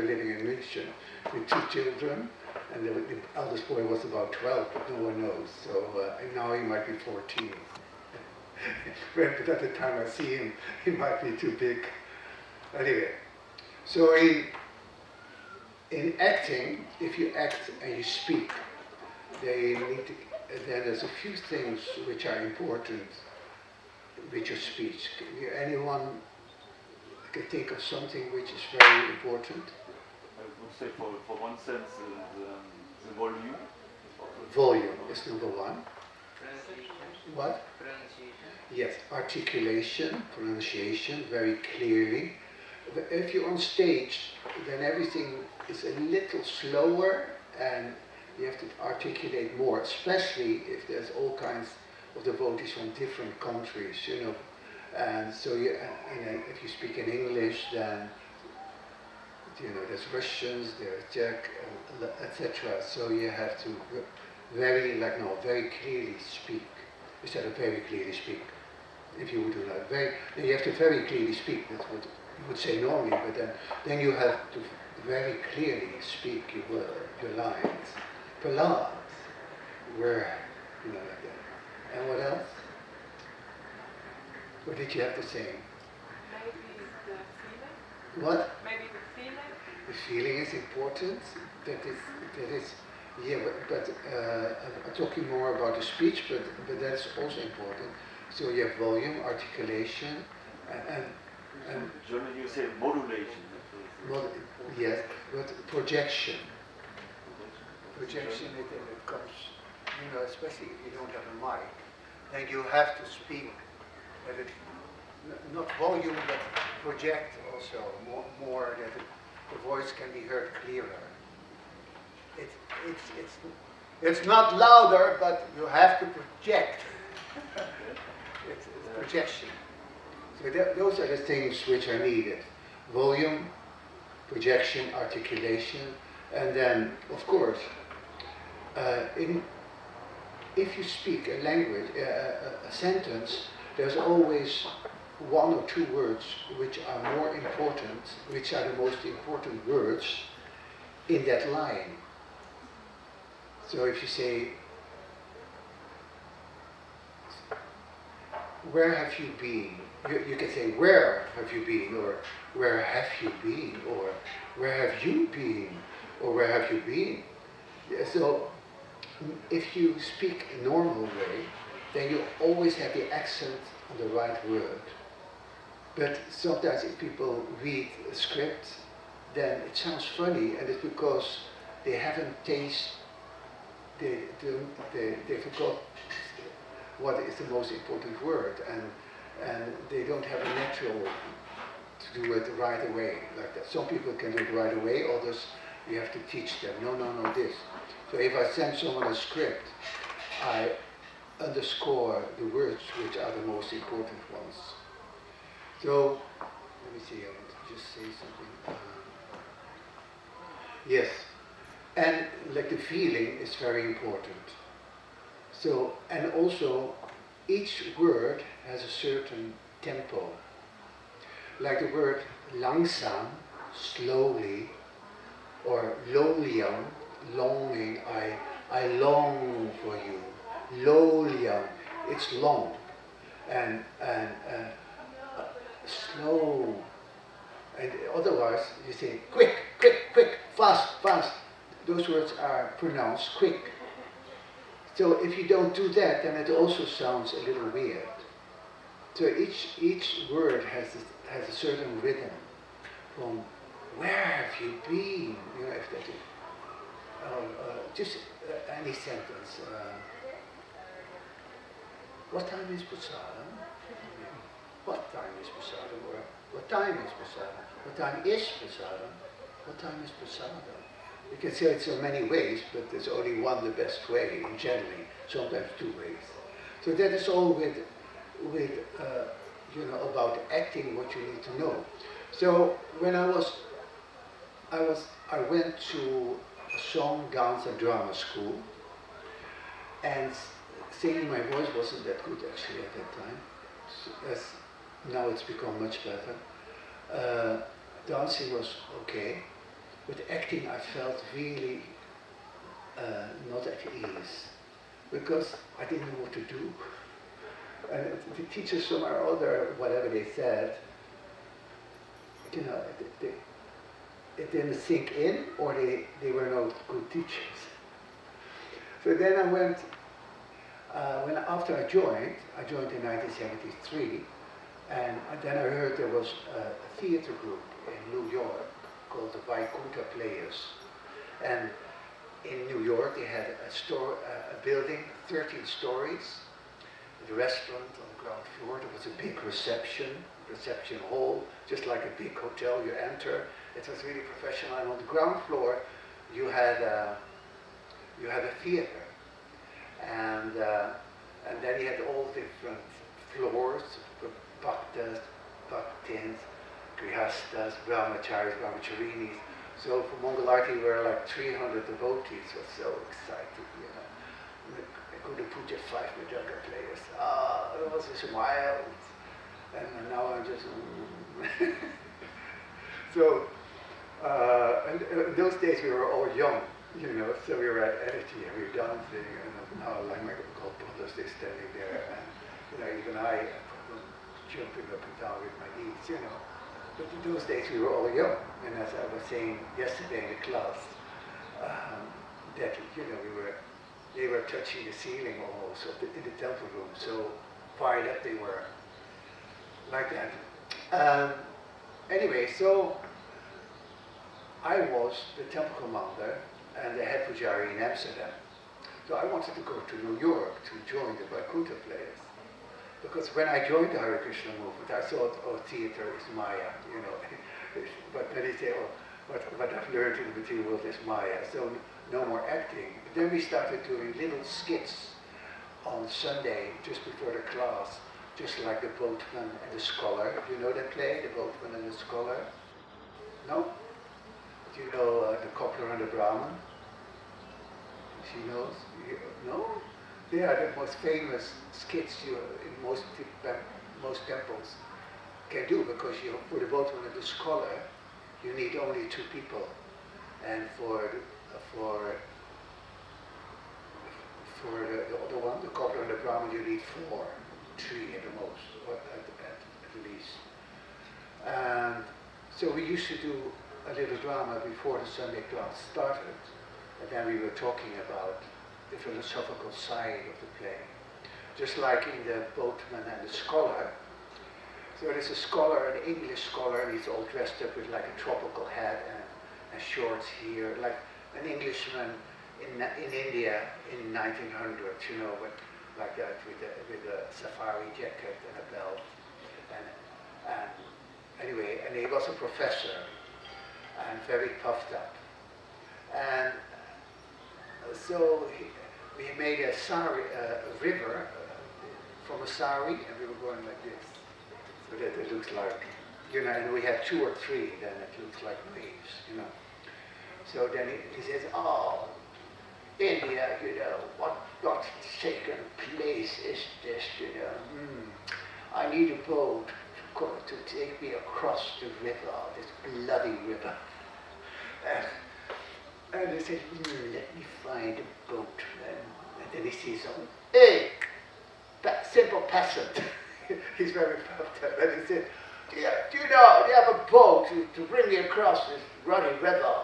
living in München with 2 children, and the eldest boy was about 12, but no one knows. So now he might be 14. But at the time I see him, he might be too big. Anyway, so in acting, if you act and you speak, then there's a few things which are important with your speech. Anyone can think of something which is very important? I would say for one sense, the volume. Volume is number one. Pronunciation. What? Pronunciation. Yes, articulation, pronunciation, very clearly. But if you're on stage, then everything is a little slower and you have to articulate more, especially if there's all kinds of devotees from different countries, you know. And so if you speak in English, then there's Russians, there's Czech, etc. So you have to very clearly speak instead of very clearly speak. If you would do that, you have to very clearly speak. That's what you would say normally, but then you have to very clearly speak your lines, pronouns, word, like that. And what else? What did you have to say? Maybe the feeling. What? Maybe the feeling. The feeling is important. That is, yeah. But I'm talking more about the speech, but that's also important. So you have volume, articulation, and German you say modulation. yes, but projection. Projection, it comes, especially if you don't have a mic, then you have to speak. Not volume, but project also, more that the voice can be heard clearer. It's not louder, but you have to project. It's projection. So those are the things which are needed. Volume, projection, articulation, and then, of course, if you speak a language, a sentence, there's always 1 or 2 words which are more important, which are the most important words in that line. So if you say, where have you been? You can say, where have you been? Or where have you been? Or where have you been? Or where have you been? So if you speak a normal way, then you always have the accent on the right word. But sometimes if people read a script, then it sounds funny, and it's because they haven't tasted, they forgot what is the most important word, and they don't have a natural to do it right away like that. Some people can do it right away, others you have to teach them. No, this. So if I send someone a script, I underscore the words which are the most important ones. So, let me see, I want to just say something. Yes, and like the feeling is very important. So, and also, each word has a certain tempo. Like the word langsam, slowly, or loliam, longing, I long for you. Loliam, it's long, and slow, and otherwise you say quick, fast. Those words are pronounced quick. So if you don't do that, then it also sounds a little weird. So each word has a certain rhythm. From where have you been? If that is just any sentence. What time is prasadam? What time is prasadam? Or what time is prasadam? What time is prasadam? What time is prasadam? You can say it so many ways, but there's only one the best way, generally, sometimes 2 ways. So that is all with about acting, what you need to know. So when I went to a song, dance and drama school, and singing, my voice wasn't that good actually at that time. As now it's become much better. Dancing was okay. with acting I felt really not at ease, because I didn't know what to do. And the teachers from our other, whatever they said, you know, it didn't sink in, or they were not good teachers. So then I went, after I joined in 1973, and then I heard there was a theater group in New York called the Vaikuntha Players. And in New York they had a building, 13 stories, the restaurant on the ground floor. There was a big reception hall, just like a big hotel. You enter, it was really professional. And on the ground floor you had a theater. And then you had all different floors, bhaktas, bhaktins, grihastas, brahmacharis, brahmacharinis. So for Mangalarti we were like 300 devotees. It was so exciting, you know. Guru Puja 5 Mridanga players. It was just wild. And now I'm just... So, and in those days we were all young, you know, so we were at energy and we were dancing, and now like my brothers, they're standing there, and you know, even I had problems jumping up and down with my knees, you know. But in those days we were all young, and as I was saying yesterday in the class, that you know they were touching the ceiling almost in the temple room, so fired up they were, like that. Anyway, so I was the temple commander and the head pujari in Amsterdam. So I wanted to go to New York to join the Vaikuntha Players. Because when I joined the Hare Krishna movement, I thought, oh, theater is Maya, you know. But then they say, oh, what I've learned in the material world is Maya, so no more acting. But then we started doing little skits on Sunday, just before the class, just like the boatman and the scholar. Do you know that play, the boatman and the scholar? No? Do you know the cobbler and the Brahmin? She knows? No? They are the most famous skits you in most temples can do, because for the boatman and the scholar you need only 2 people, and for the other one, the cobbler and the Brahmin, you need 4, 3 at the most, or at least. And so we used to do a little drama before the Sunday class started, and then we were talking about the philosophical side of the play. Just like in the boatman and the scholar. So there's a scholar, an English scholar, and he's all dressed up with like a tropical hat and shorts here, like an Englishman in India in 1900, you know, like that, with a safari jacket and a belt. And anyway, and he was a professor and very puffed up. And so we made a river from a sari, and we were going like this, so that it looks like, you know, and we had 2 or 3, then it looks like waves, you know. So then he says, oh, India, you know, what forsaken place is this, you know? I need a boat to take me across the river, this bloody river. And he said, let me find a boat. And then he sees someone, hey, that simple peasant. He's very puffed up. And he said, do you know, do you have a boat to bring me across this running river?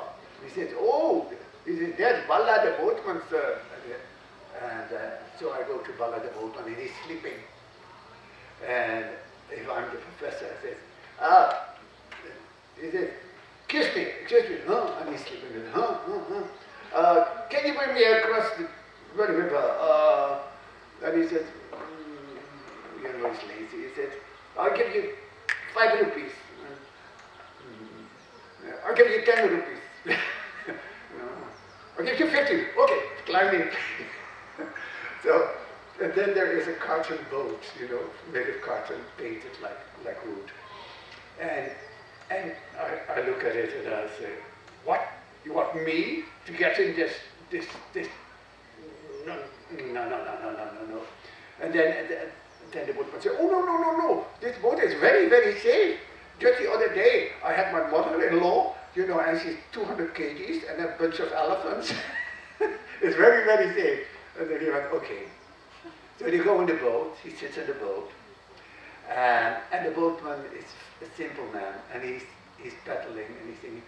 And he said, oh, he said, there's Bala the boatman, sir. And so I go to Bala the boatman, and he's sleeping. And if I'm the professor, I says, he says, excuse me, huh? And he's sleeping, can you bring me across the running river? And he said, you know, he's lazy. He said, I'll give you 5 rupees. I'll give you 10 rupees. I'll give you 50. Okay, climb in. So, and then there is a carton boat, you know, made of carton, painted like wood. And I look at it and I say, what? You want me to get in this? No. And then the boatman said, oh, no. This boat is very, very safe. Just the other day, I had my mother-in-law you know, and she's 200 kgs and a bunch of elephants. It's very, very safe. And then he went, okay. So they go in the boat, he sits in the boat, and the boatman is a simple man, and he's paddling and he's singing,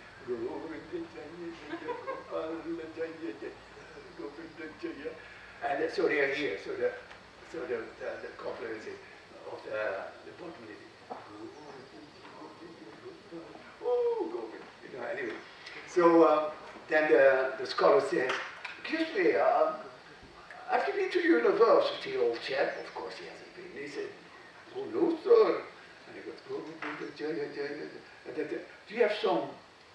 and so they are here. So the cobbler is of the boatman is, you know, anyway. So then the scholar says, excuse me, have you been to university, old chap? Of course he hasn't been. He said, oh no, sir. And he goes, do you have some,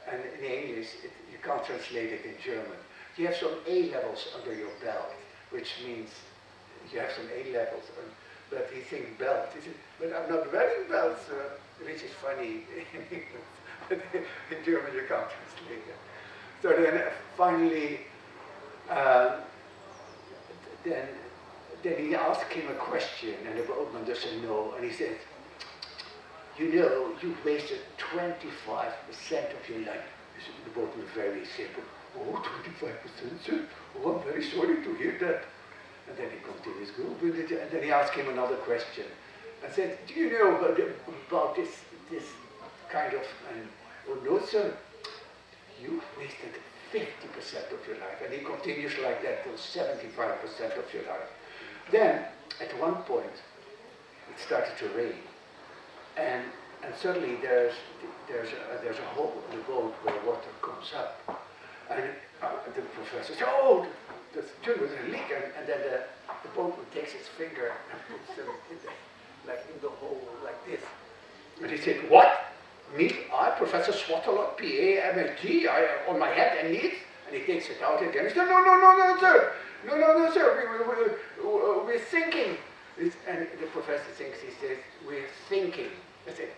and in English, you can't translate it in German, do you have some A levels under your belt? Which means you have some A levels. But he thinks belt. He said, but I'm not wearing belts, sir. Which is funny in English. But in German you can't translate it. So then finally, then he asked him a question, and the boatman doesn't know, and he said, you know, you've wasted 25% of your life. The boatman was very simple. Oh, 25%, sir? Oh, I'm very sorry to hear that. And then he continues, and then he asked him another question, and said, do you know about this kind of, and, oh no, sir, you wasted 50% of your life, and he continues like that till 75% of your life. Then, at one point, it started to rain, and suddenly there's a hole in the boat where water comes up, and the professor says, oh, there's a leak, and then the boatman takes his finger and puts them in the hole like this, and he said, what? Me, I, Professor Swatterlot, PA, MSG, on my head and knees, and he takes it out again. He said, no, sir, no, sir, we're thinking. And the professor thinks, he says, we're thinking. I said,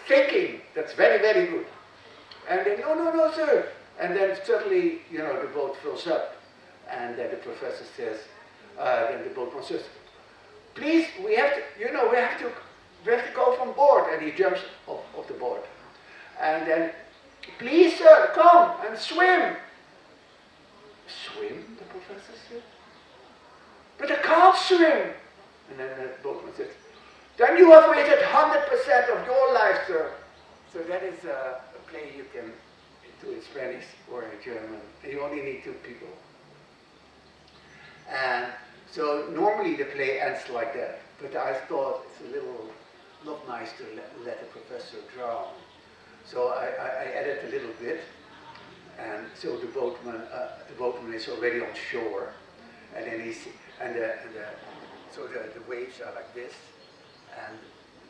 thinking, that's very, very good. And then, no, sir. And then suddenly, you know, the boat fills up, and then the professor says, then the boatman says, please, we have to go from board, and he jumps off the board. And then, please, sir, come and swim. Swim, the professor said. But I can't swim. And then the boatman says, then you have wasted 100% of your life, sir. So that is a play you can do in Spanish or in German. And you only need 2 people. And so normally the play ends like that. But I thought it's a little not nice to let the professor drown. So I added a little bit, and so the boatman is already on shore, and then so the waves are like this, and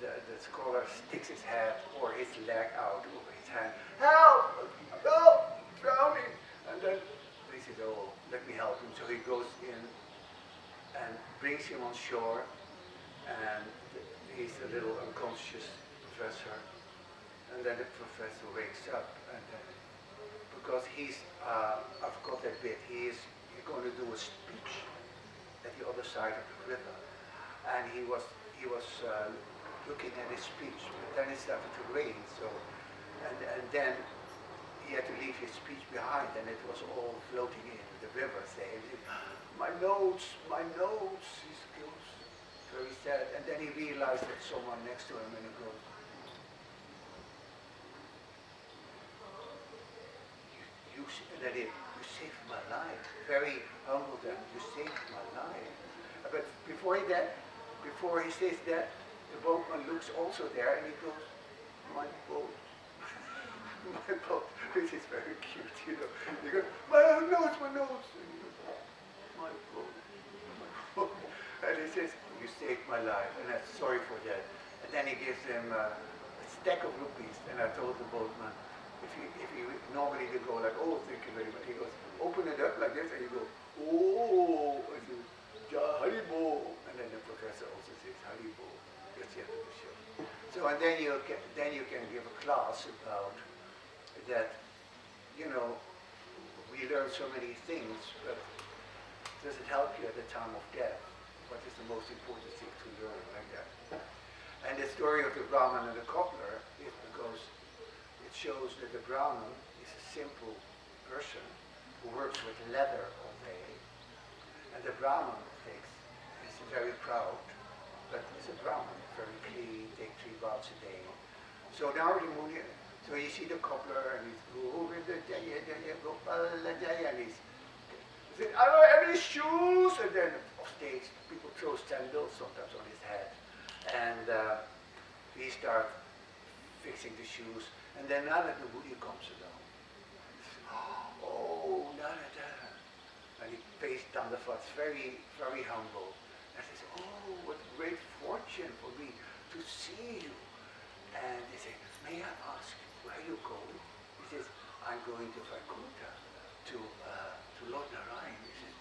the scholar sticks his head or his leg out over his hand. Help! Drowning! And then he says, oh, let me help him. So he goes in and brings him on shore, and he's a little unconscious professor. And then the professor wakes up, and because he's, I forgot that bit, he's going to do a speech at the other side of the river. And he was looking at his speech, but then it started to rain, so, and then he had to leave his speech behind, and it was all floating in the river, saying, my notes, he goes very sad. And then he realized that someone next to him, and he goes, you saved my life. Very humble then, you saved my life. But before he says that, the boatman looks also there, and he goes, my boat. My boat, which is very cute, you know. He goes, my nose. And he goes, my boat. And he says, you saved my life, and I'm sorry for that. And then he gives him a stack of rupees, and I told the boatman, if you normally you go like, oh, thank you very much. He goes, open it up like this, and you go, oh, and you, ja, Haribo. And then the professor also says, Haribo. That's the end of the show. So, and then you can give a class about that, you know, we learn so many things, but does it help you at the time of death? What is the most important thing to learn like that? And the story of the Brahman and the cobbler is because it shows that the Brahman is a simple person who works with leather all day, and the Brahman is very proud, but he's a Brahman, very clean, take 3 baths a day. So now the Muni, so you see the cobbler and he's Govinda Jaya Jaya Gopala Jaya, and he said, I don't have any shoes, and then off stage people throw sandals sometimes on his head, and he starts fixing the shoes, and then Narada Muni comes along. Oh, Narada. And he pays Dandavats, very, very humble. And says, oh, what great fortune for me to see you. And they say, may I ask, where are you going? He says, I'm going to Vaikuntha, to Lord Narayan. He says,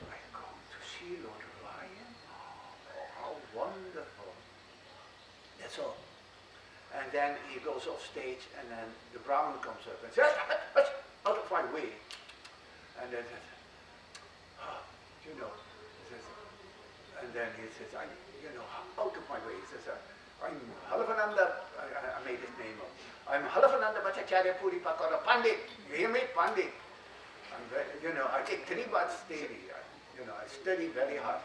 I'm going to see Lord Narayan? Oh, how wonderful. That's all. And then he goes off stage, and then the Brahmin comes up and says, out of my way. And then says, you know, he says, and then he says, out of my way. He says, I'm Halavananda, I made his name up. I'm Halavananda Bhattacharya Puri Pakara Pandit. You hear me? Pandit. I'm very, I take 3 baths daily. I study very hard.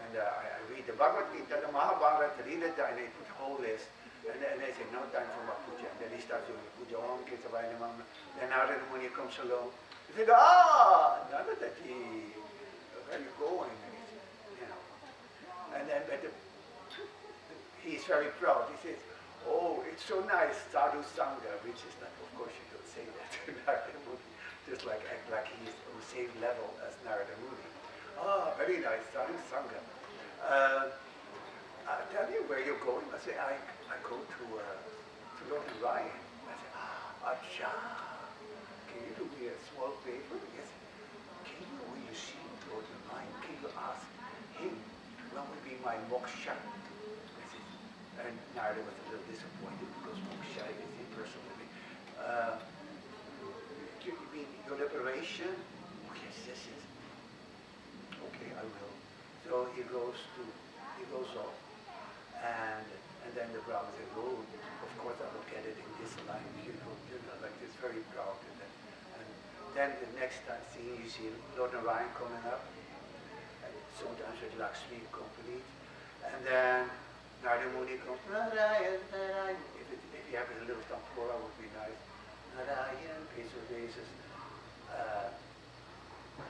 And I read the Bhagavad Gita, the Mahabharata, read it, and I put a whole list. And then they say, no time for my puja. And then he starts doing puja, Om Kesavaya Namah. Then Narada Muni comes along. He said, Naradaji, where are you going? And then, he's very proud. He says, oh, it's so nice, Sadhu Sangha, which is not, of course you don't say that to Narada Muni. Just like act like he's on the same level as Narada Muni. Very nice, Sadhu Sangha. I'll tell you where you're going. I say, I go to Lord Narayan. I say, Acha, can you do me a small favor? Yes. Can you, when you see Lord Narayan, can you ask him, what would be my moksha? I said, and Narada was a little disappointed because moksha is impersonal. You mean your liberation? Oh, yes. Okay, I will. So he goes off. And then the Brahman said, oh, of course I will get it in this line, like this, very proud. And then the next time you see Lord Narayan coming up, and sometimes with Lakshmi complete, and then Narada Muni comes, Narayan. If you have a little tempura, would be nice. Narayan, peace of Jesus.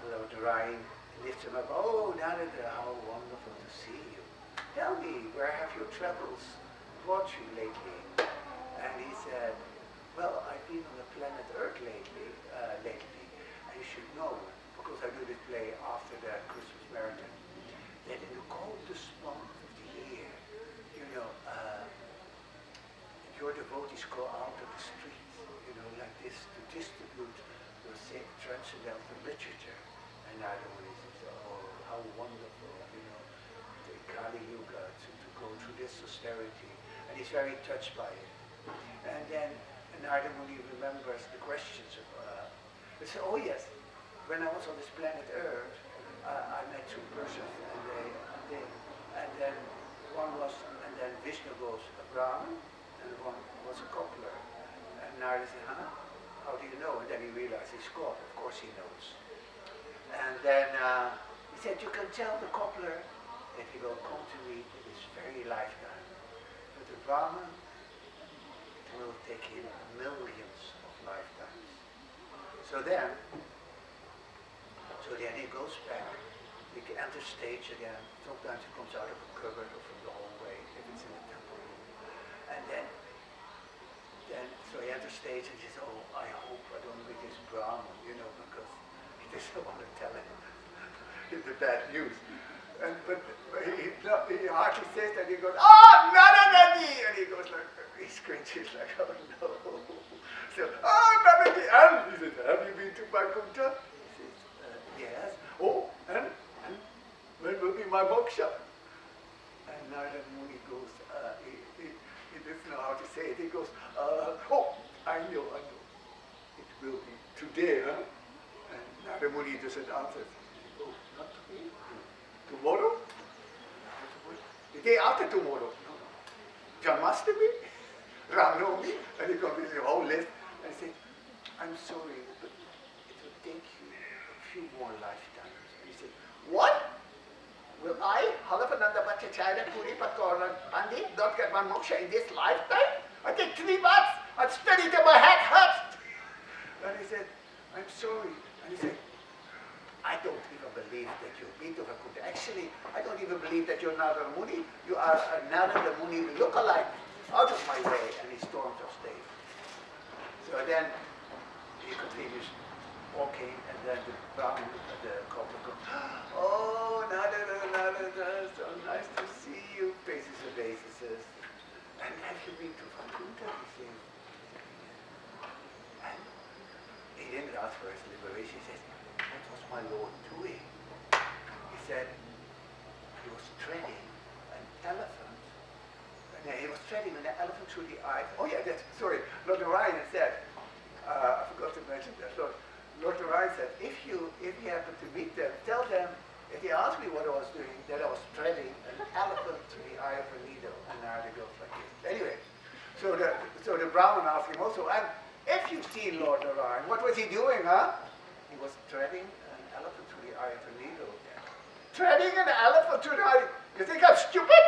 Lord Narayan lifts him up, oh Narada, how wonderful to see you. Tell me, where have your travels brought you lately? And he said, well, I've been on the planet Earth lately, and you should know, because I do this play after the Christmas marathon, that in the coldest month of the year, your devotees go out of the streets, like this, to distribute the same transcendental literature. And Narada Muni says, oh, how wonderful, the Kali Yuga, to go through this austerity. And he's very touched by it. And then Narada Muni remembers the questions of, he said, oh yes, when I was on this planet Earth, I met 2 persons, and then one was, and then Vishnu goes, a Brahmin, and one was a cobbler. And Narada said, how do you know? And then he realized he's God, of course he knows. And then he said, you can tell the cobbler that he will come to me in his very lifetime. But the Brahman, it will take him millions of lifetimes. So then he goes back, he enters stage again. Sometimes he comes out of a cupboard or from the hallway, if it's in the temple room. And then so he enters stage and he says, oh, I hope I don't meet this Brahman, because he doesn't want to tell him the bad news. But he hardly says that. He goes, Naradaji! And he goes like, he screeches like, oh no. So, Naradaji! And he says, have you been to Vaikuntha? He says, yes. Oh, and when will be my moksha? And Narada Muni goes, he doesn't know how to say it. He goes, oh, I know. It will be today, huh? And Narada Muni doesn't answer. Oh, not today. Tomorrow? The day after tomorrow? No. Janmashtami? Ramnavami? And he comes with a whole list and says, I'm sorry, but it will take you a few more lifetimes. And he said, what? Will I, Halavananda Bhattacharya Puri Pakorna Andi, not get my moksha in this lifetime? I take 3 months, I'd study till my head hurts. And he said, I'm sorry. And he said, I don't even believe that you've been to Vaikuntha. Actually, I don't even believe that you're Narada Muni. You are a Narada Muni lookalike. Out of my way. And he storms off stage. So then he continues walking, and then the Brahmin, the cobbler goes, oh, Narada, so nice to see you, faces obeisances. And have you been to Vaikuntha? He says. And he didn't ask for his liberation. He says, what was my Lord doing? He said, he was treading an elephant. No, he was treading an elephant through the eye. Oh yeah, sorry, Lord Narayan said, I forgot to mention that. Lord Narayan said, if you happen to meet them, tell them, if they ask me what I was doing, that I was treading an elephant through the eye of a needle. And now it goes like this. Anyway, so the Brahmin asked him also, and if you've seen Lord Narayan, what was he doing, huh? He was treading an elephant through the eye of a needle. Treading an elephant through the eye. You think I'm stupid?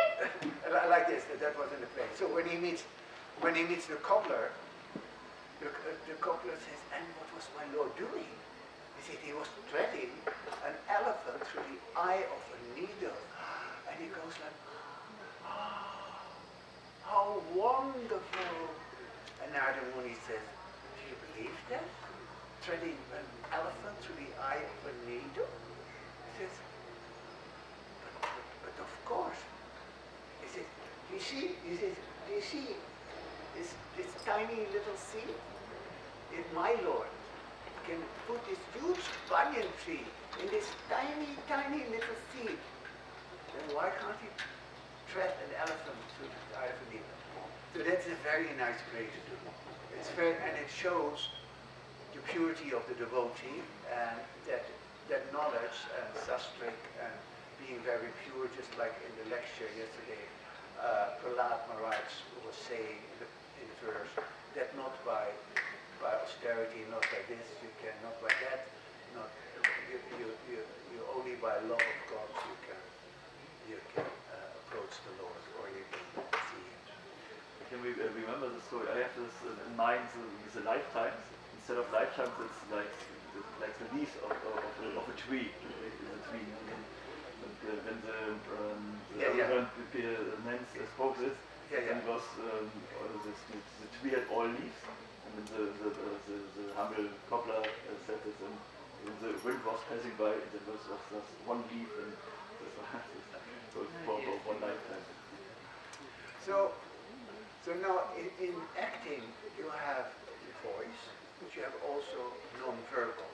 Like this, that was in the play. So when he meets the cobbler, the cobbler says, and what was my Lord doing? He said he was treading an elephant through the eye of a needle. And he goes like, oh, how wonderful. And Narada Muni says, do you believe that? Treading an elephant through the eye of a needle? He says, but of course. He says, do you see this tiny little seed? If my Lord can put this huge banyan tree in this tiny, tiny little seed, then why can't he tread an elephant through the eye of a needle? So that's a very nice play to do. It's very, and it shows the purity of the devotee, and that knowledge and sastrik and being very pure, just like in the lecture yesterday, Prahlad Maharaj was saying in the verse that not by austerity, not by this, you can, not by that, not you only by love of God you can approach the Lord, or you can see Him. Can we remember the story? I have this in mind, the lifetimes. Instead of lifetimes, it's like the leaves of a tree. The tree. When the man spoke this, it was the tree had all leaves, and then the humble cobbler said this, and the wind was passing by, and there was just one leaf, and this was for one lifetime. So now in acting you have the voice, but you have also non-verbal.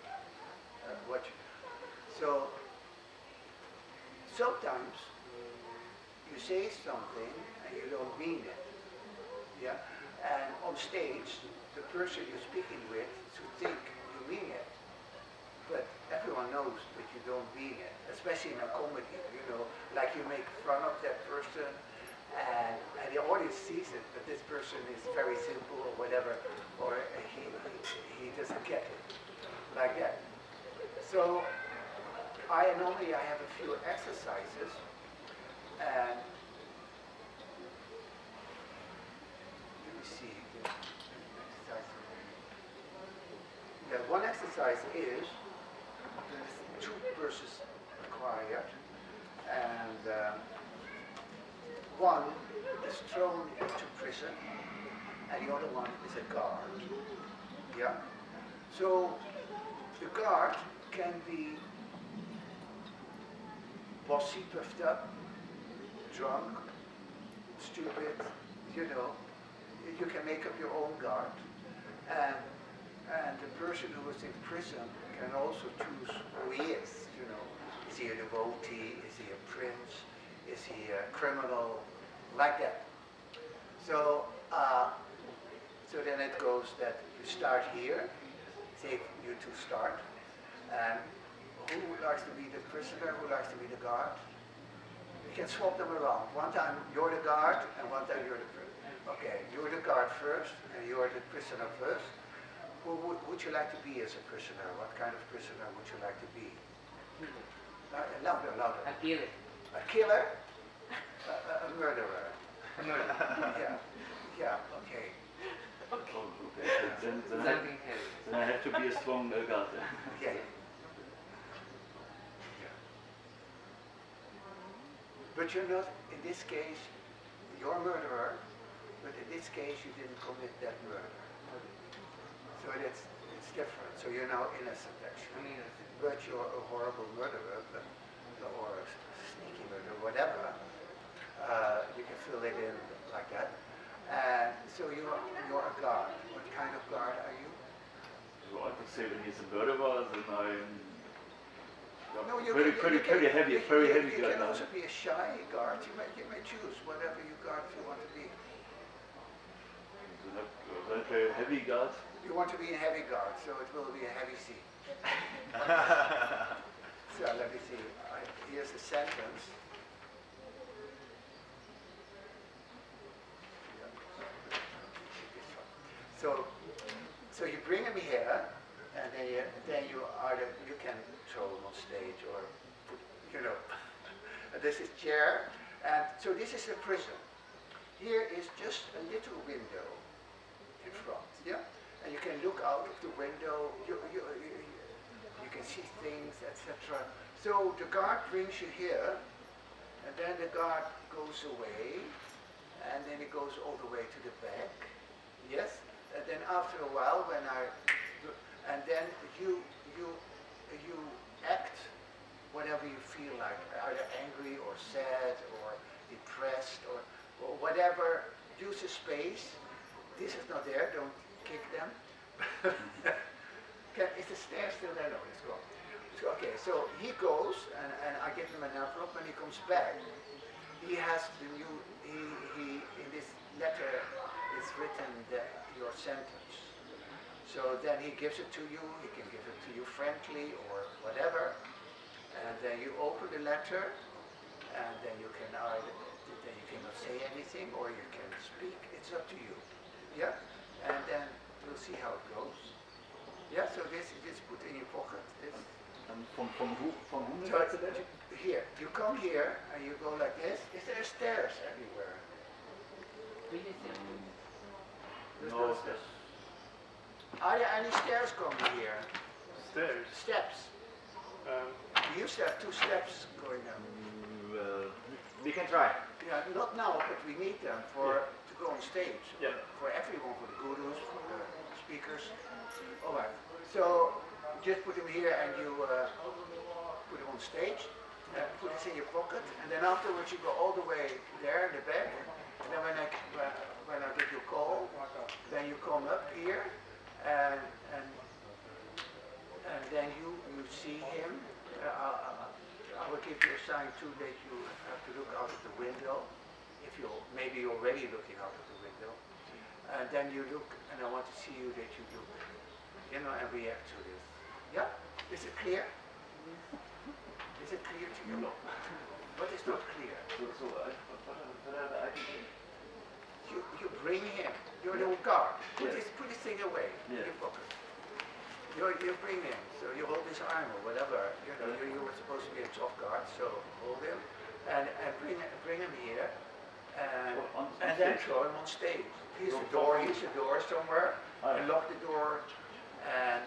So sometimes you say something and you don't mean it. Yeah? And on stage, the person you're speaking with should think you mean it. But everyone knows that you don't mean it, especially in a comedy, you know, like you make fun of that person and the audience sees it, but this person is very simple or whatever, or he doesn't get it, like that. So normally I have a few exercises, and let me see. One exercise is there's 2 verses required, and one is thrown into prison, and the other one is a guard. Yeah. So the guard can be bossy, puffed up, drunk, stupid, you know. You can make up your own guard. And the person who is in prison can also choose who he is, you know. Is he a devotee? Is he a prince? Is he a criminal? Like that. So then it goes that you start here, say you 2 start, and who likes to be the prisoner, who likes to be the guard? You can swap them around. One time you're the guard, and one time you're the prisoner. Okay, you're the guard first, and you're the prisoner first. would you like to be as a prisoner? What kind of prisoner would you like to be? Louder, louder. A killer. A killer? A murderer. A murderer. Yeah. Yeah, okay. Oh, okay. Then Something heavy. I have to be a strong guard. Yeah. But you're not, in this case, you're a murderer, but in this case you didn't commit that murder. So it's different. So you're now innocent actually. But you're a horrible murderer, or a sneaky murderer, whatever. You can fill it in like that. And so you're a guard. What kind of guard are you? So I could say when he's a murderer, then I'm No, very heavy guard. You can also be a shy guard. You may choose whatever you guard you want to be. Then I play a heavy guard. You want to be a heavy guard, so it will be a heavy C. So let me see. Here's a sentence. So you bring him here, and then you can throw him on stage, or this is chair, and so this is a prison. Here is just a little window in front, yeah, and you can look out of the window. You can see things, etc. So the guard brings you here, and then the guard goes away, and then it goes all the way to the back. Yes. And then after a while, and then you act whatever you feel like, either angry or sad or depressed or whatever. Use a space. This is not there. Don't kick them. Is the stair still there? No, it's gone. So, okay, so he goes, and I give him an envelope. When he comes back, he has the new. He in this letter is written your sentence. So then he gives it to you. He can give it to you frankly or whatever. And then you open the letter, and then you can cannot say anything, or you can speak. It's up to you. Yeah. And then we'll see how it goes. Yeah. So this is put in your pocket. This. And from whom? So here, you come here and you go like this. Is there stairs everywhere? There's no stairs. Are there any stairs coming here? Stairs? Steps. You used to have 2 steps going down. We can try. Yeah, not now, but we need them to go on stage. Yeah. For everyone, for the gurus, for the speakers. All right. So just put them here, and you put them on stage. Put this in your pocket, and then afterwards you go all the way there in the back. And then when I give you a call, then you come up here, and then you see him. I will give you a sign too that you have to look out of the window. If you're maybe already looking out of the window, and then you look, and I want to see you that you look, and react to this. Yeah, is it clear? Is it clear to you? No. What is not clear? You bring him. You're the guard. Put this thing away in your pocket. You bring him. So you hold his arm or whatever. You were supposed to be a tough guard, so hold him and bring him here, and then throw him on stage. Here's a door somewhere, and lock the door, and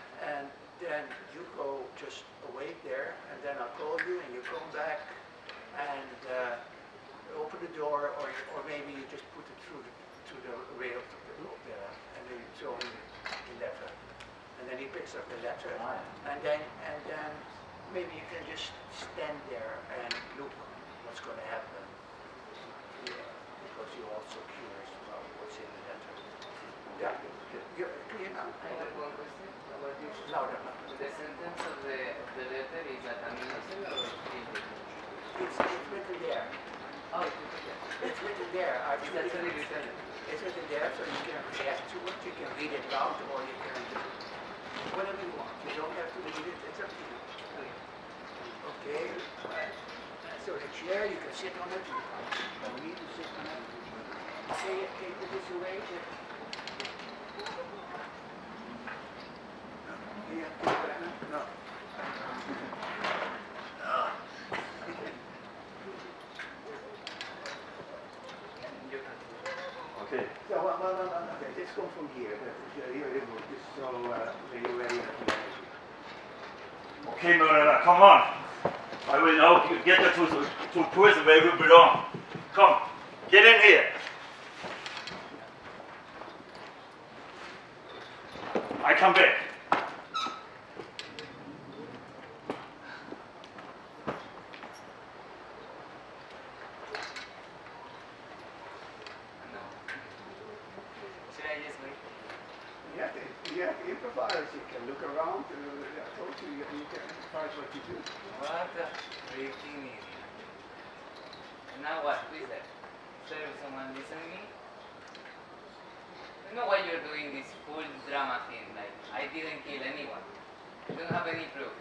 then you go just wait there, and then I'll call you, and you come back, and open the door, or maybe you just put it through the rail of the and then you show him the letter, and then he picks up the letter, and then maybe you can just stand there and look what's going to happen, because you're also curious about what's in the letter. Yeah, you're clear now? I have one question about this. Louder. The sentence of the letter is that or It's written there. Oh, it's written there. It's written there. It's actually written. It's written there, so you can react to it. You can read it loud, or you can do whatever you want. You don't have to read it. It's up to you. Okay. So the chair, you can sit on it. You don't need to sit on it. Can you put this away? no. Okay. So, okay, let's go from here. Here it will just so you're ready to Okay, Murder, come on. I will now get you to prison where you belong. Come, get in here. I come back. Should I just wait? you have to improvise. You can look around. I told you, you can improvise what you do. What a freaking idiot. Now what? Who is that? Is there someone listening to me? I know why you're doing this full drama thing, like I didn't kill anyone. You don't have any proof.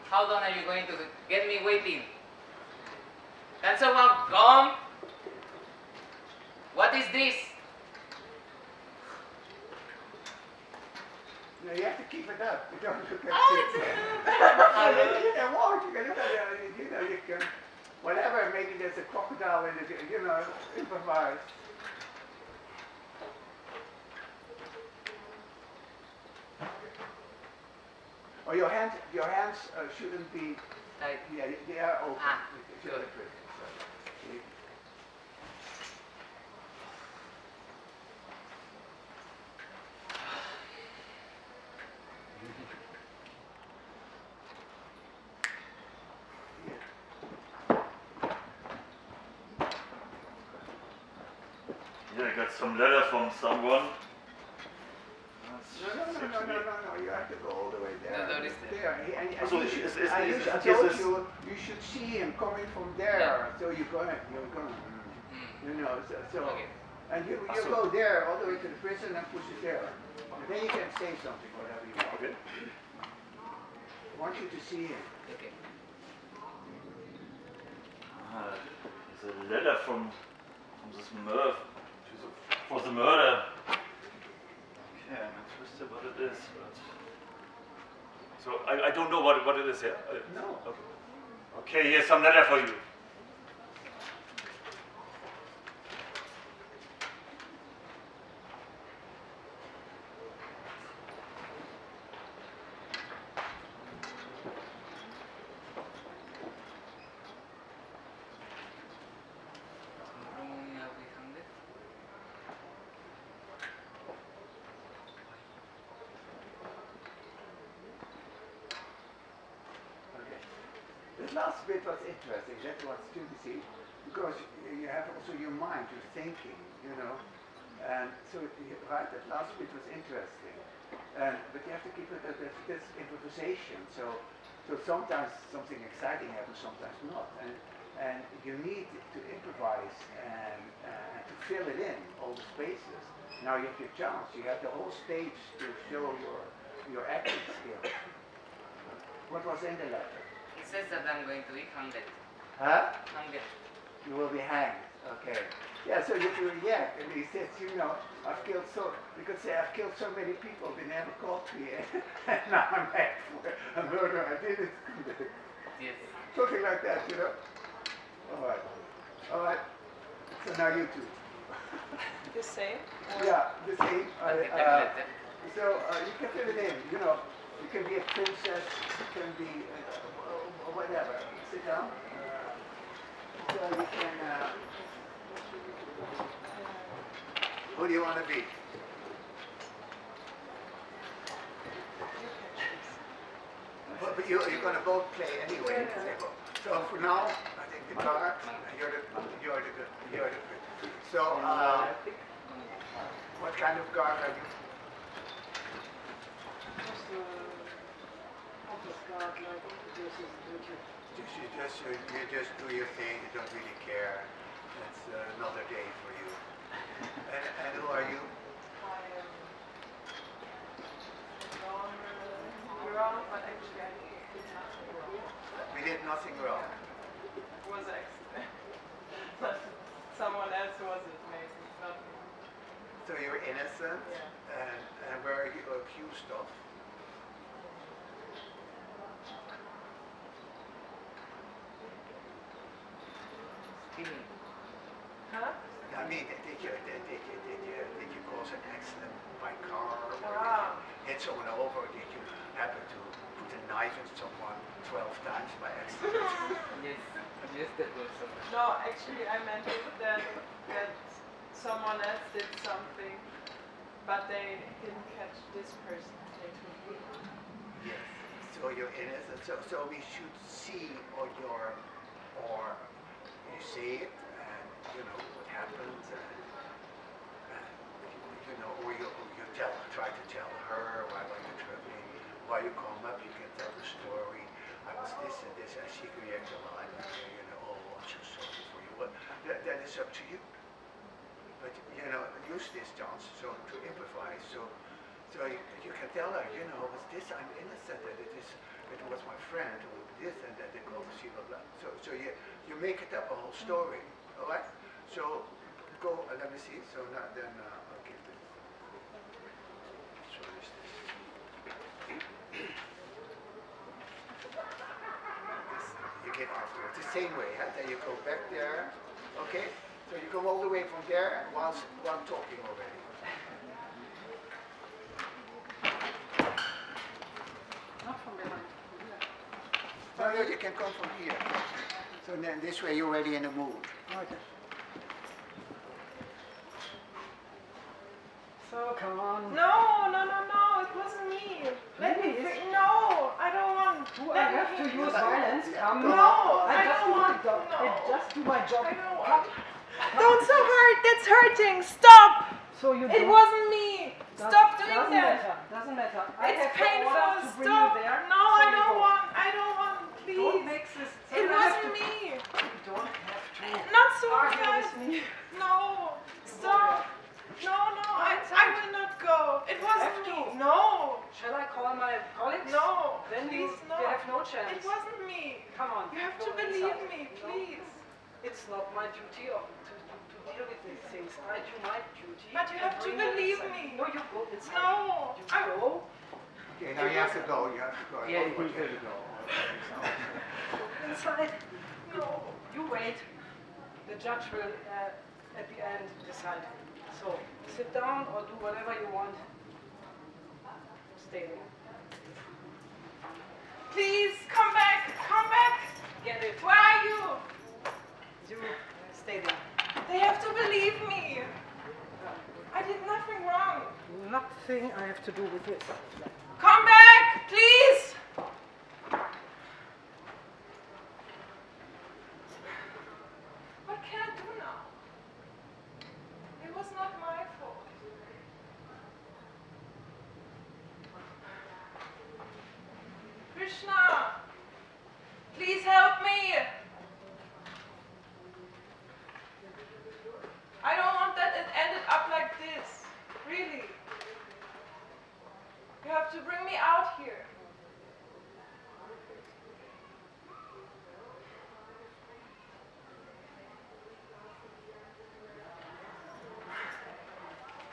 How long are you going to get me waiting? Can someone come? What is this? No, you have to keep it up. You don't look at Oh, it. it's You can walk, you can look at it, you can, whatever, maybe there's a crocodile in it, improvise. Oh, your hands shouldn't be, like, yeah, they are open. Ah, Good. good. Here I got some letter from someone. No, you have to go all the way there. No, there is there. So I told you, you should see him coming from there. Yeah. So you're going, so Okay. and you go there all the way to the prison and push it there. And then you can say something, whatever you want. Okay. I want you to see him. Okay. There's a letter from this murder, for the murder. Okay, I'm interested what it is, but so I don't know what it is here. No. Okay, here's some letter for you. The last bit was interesting, that was to see, because you have also your mind, you're thinking, and so, right, that last bit was interesting, but you have to keep it, this improvisation, so sometimes something exciting happens, sometimes not, and you need to improvise and to fill it in, all the spaces. Now you have your chance, you have the whole stage to show your acting skills. What was in the letter? It says that I'm going to be hanged. Huh? Hanged. You will be hanged. Okay. Yeah, so and he says, I've killed you could say I've killed so many people, they never caught me, and now I'm back for a murder I didn't commit. Yes. Something like that, All right. So now you two. The same? Or Yeah, the same. Okay, You can fill it in, you can be a princess, you can be whatever. Sit down. So you can, who do you want to be? But you're going to both play anyway. So for now, I think the card, you're the So, what kind of guard are you? just office guard, like this is duty. You just do your thing. You don't really care. It's another day for you. And who are you? I am wrong, but actually I did nothing wrong. We did nothing wrong. It was an accident. But someone else was it, maybe, not me. So you're innocent, and where are you accused of? Stealing. Huh? I mean, did you cause an accident by car, or Ah. did you hit someone over, or did you happen to put a knife in someone 12 times by accident? Yes, yes, that was so much. No, actually I meant it that someone else did something, but they didn't catch this person. They took me. Yes. So you're innocent. So we should see or you see it, and you know what happens, and you know, or you try to tell her while you're traveling. While you come up, you can tell the story. I was this and this, and she reacted like, you know, oh, I'm so sorry for you. Well, that is up to you. But you know, use this chance so to improvise. So you can tell her, you know, was this? I'm innocent. That it was my friend who did this and that. They called the blah blah. So you make it up a whole story. All right. So go. Let me see. So now then I'll give it. So is this? You get afterwards the same way. Huh? Then you go back there. Okay. So you go all the way from there while I'm talking already. Not from behind. No, you can come from here. So then this way you're already in the mood. Okay. So come on. No, it wasn't me. Let me. No, I don't want. Do I have to use violence? No, I don't want. I just do my job. I don't want. Don't so hurt. That's hurting. Stop. So you. It wasn't me. Stop doing that. Doesn't matter. It's painful. Stop. No, I don't want. Please. Don't make this. It wasn't me. You don't have to. Not so fast. No. Stop. No, I will not go. It wasn't me. No. Shall I call my colleagues? No. Then please, no. You have no chance. It wasn't me. Come on. You have to believe me, please. It's not my duty to deal with these things. I do my duty. But you have to believe me. No, you go inside. No. You go. Okay, now you have to go. You have to go. Yeah, you have to go. Go inside. No. You wait. The judge will, at the end, decide. So, sit down or do whatever you want. Stay there. Please, come back! Come back! Get it. Where are you? You stay there. They have to believe me. I did nothing wrong. Nothing I have to do with this. Come back, please! What can I do now? It was not my fault. Krishna, please help me. I don't want that it ended up like this. Really. You have to bring me out here.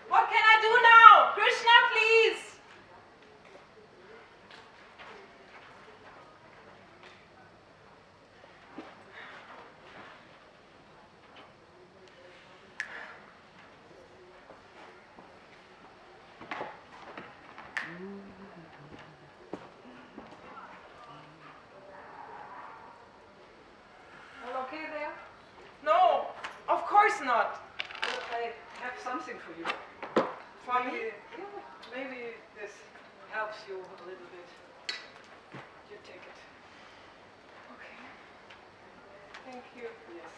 What can I do now? Krishna, please! All okay there? No, of course not. Well, I have something for you. For me? Maybe this helps you a little bit. You take it. Okay. Thank you. Yes.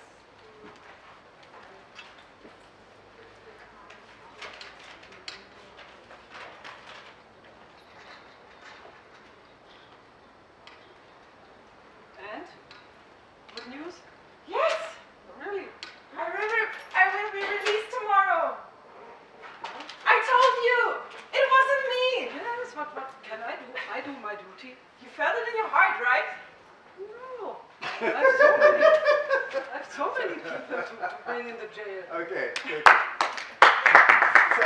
And? Good news? Yes! Really? I will be released tomorrow. I told you! It wasn't me! Yes, what can I do? I do my duty. You felt it in your heart, right? No. I have so many people to bring in the jail. Okay, good. So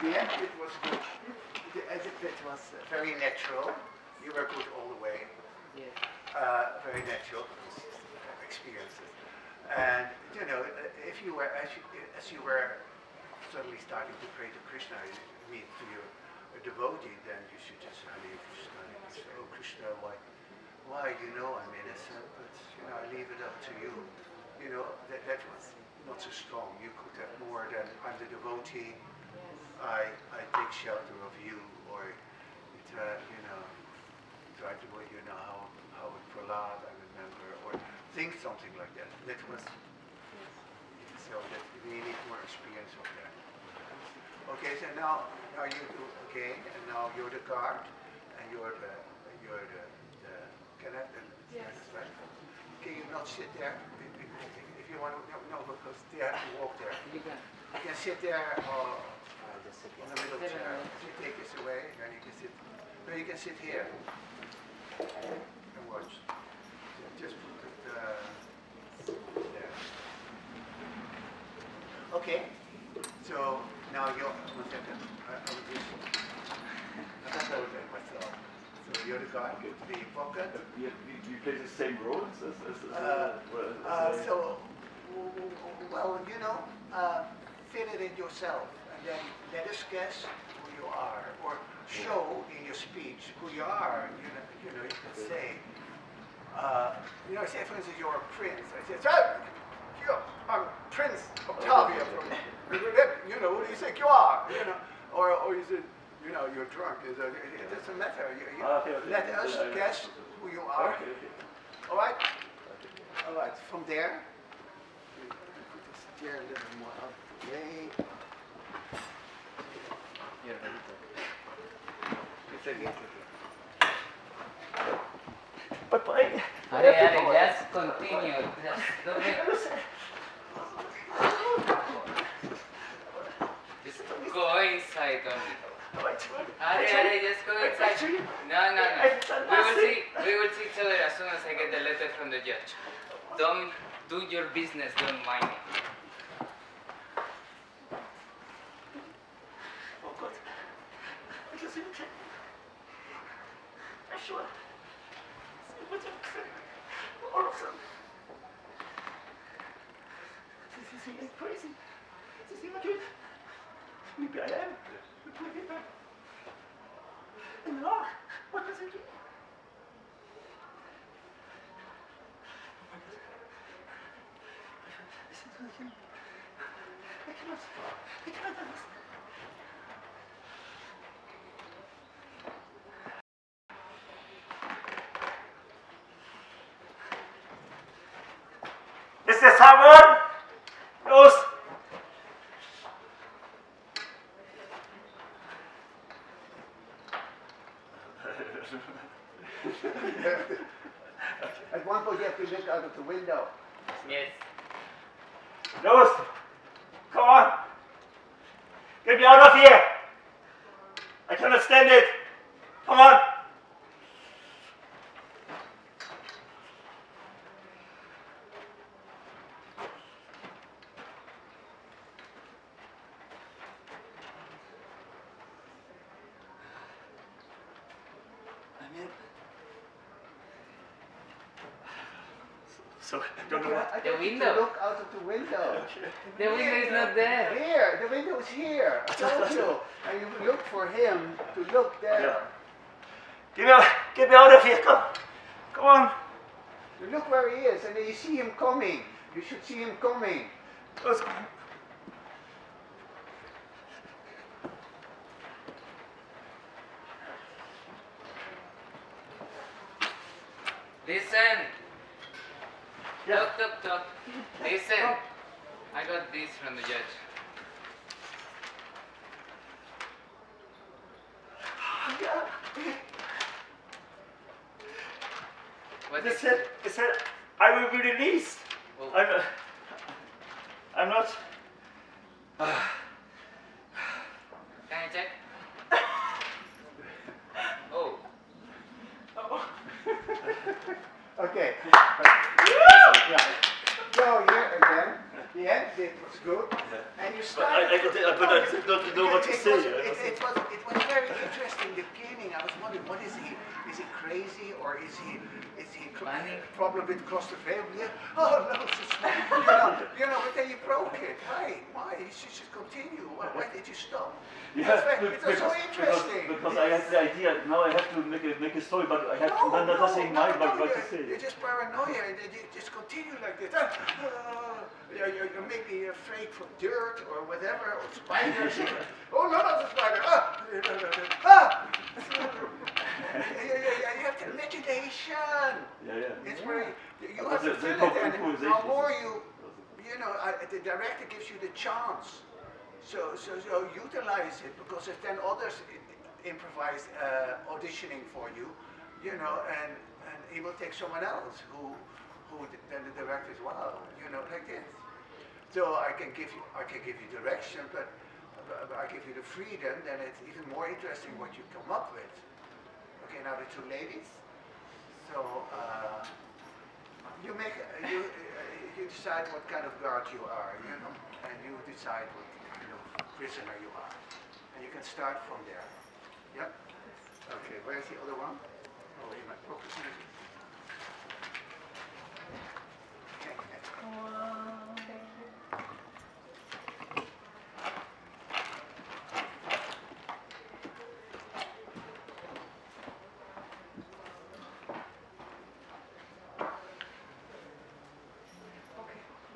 The end bit was good. The edit bit was very natural. You were good all the way. Yes. Very natural experiences. And you know, if you were as you were suddenly starting to pray to Krishna, mean to your devotee, then you should just Hare Krishna, Hare Krishna. Oh Krishna, why? You know I'm innocent, but you know I leave it up to you. You know that was not so strong. You could have more than I'm the devotee. I take shelter of you, or you know, try to you know how Prahlad I remember, or think something like that. That was so that we need more experience of that. Okay, so now you do okay, and now you're the guard, and you're the cadet, and Yes. that's right. Can you not sit there? If you want to, no, because they have to walk there. You can. You can sit there or Just sit in the middle chair. You take this away, and you can sit. No, you can sit here and watch. Just put it there. Okay. So now you're 1 second. I will just hold it myself. So you're the guy. Go to the pocket. Do you play the same roles as Well, you know, fit it in yourself, and then let us guess who you are, or show in your speech who you are. You know, you can say, you know, say for instance, you're a prince. I say, I'm Prince Octavia from. You know, who do you think you are? You know, or is it? You know, you're drunk. It doesn't matter. Let us guess who you are. All right. All right. From there, you put this chair a little more out of the way. It's okay. But I. Hare, just continue. Just don't make. Just go inside only. Hare, just go inside. No. We will see each other as soon as I get the letter from the judge. Don't do your business, don't mind me. Oh Gott. Ich lasse ihn checken. I'm sure. All of them. This is crazy. This is not good. Maybe I am. And now, what does it do? I cannot understand. Ist der Someone? Los! At one point, you have to look out of the window. Yes. Los! Come on! Get me out of here! I cannot stand it! Come on! I'm in. So, I don't know what. I The don't need to window. look out of the window. The window is not there. Here, the window is here. I told you. And you look for him to look there. Get me out of here! Come on! You look where he is, and then you see him coming. You should see him coming. Los! Listen. Yeah. Talk. Listen. I got this from the judge. What is it? It said I will be released. Oh. I'm not. Can I check? Oh. Okay. Yeah. Go here again. The end bit was good. And you start. I don't know what it was very interesting. The beginning, I was wondering, what is he? Is he crazy or is he problem with claustrophobia? Oh no, you know, but then you broke it. Why? You should continue. Why did you stop? Yeah, it was so interesting. Because I had the idea. Now I have to make a story, but I have nothing in mind but what to say. You're just paranoia, and you just continue like this. You're maybe afraid for dirt or whatever, or spiders. Oh no, not the spider. You have the imagination. Yeah. It's where you have to feel it, and the more you know, the director gives you the chance. So utilize it, because if then others improvise auditioning for you, you know, and he will take someone else who then the director is, wow, you know, like this. So I can give you direction, but I give you the freedom, then it's even more interesting what you come up with. Okay, now the two ladies. So you decide what kind of guard you are, you know, and you decide what kind of prisoner you are, and you can start from there. Yep. Okay. Where's the other one? Oh, in my pocket.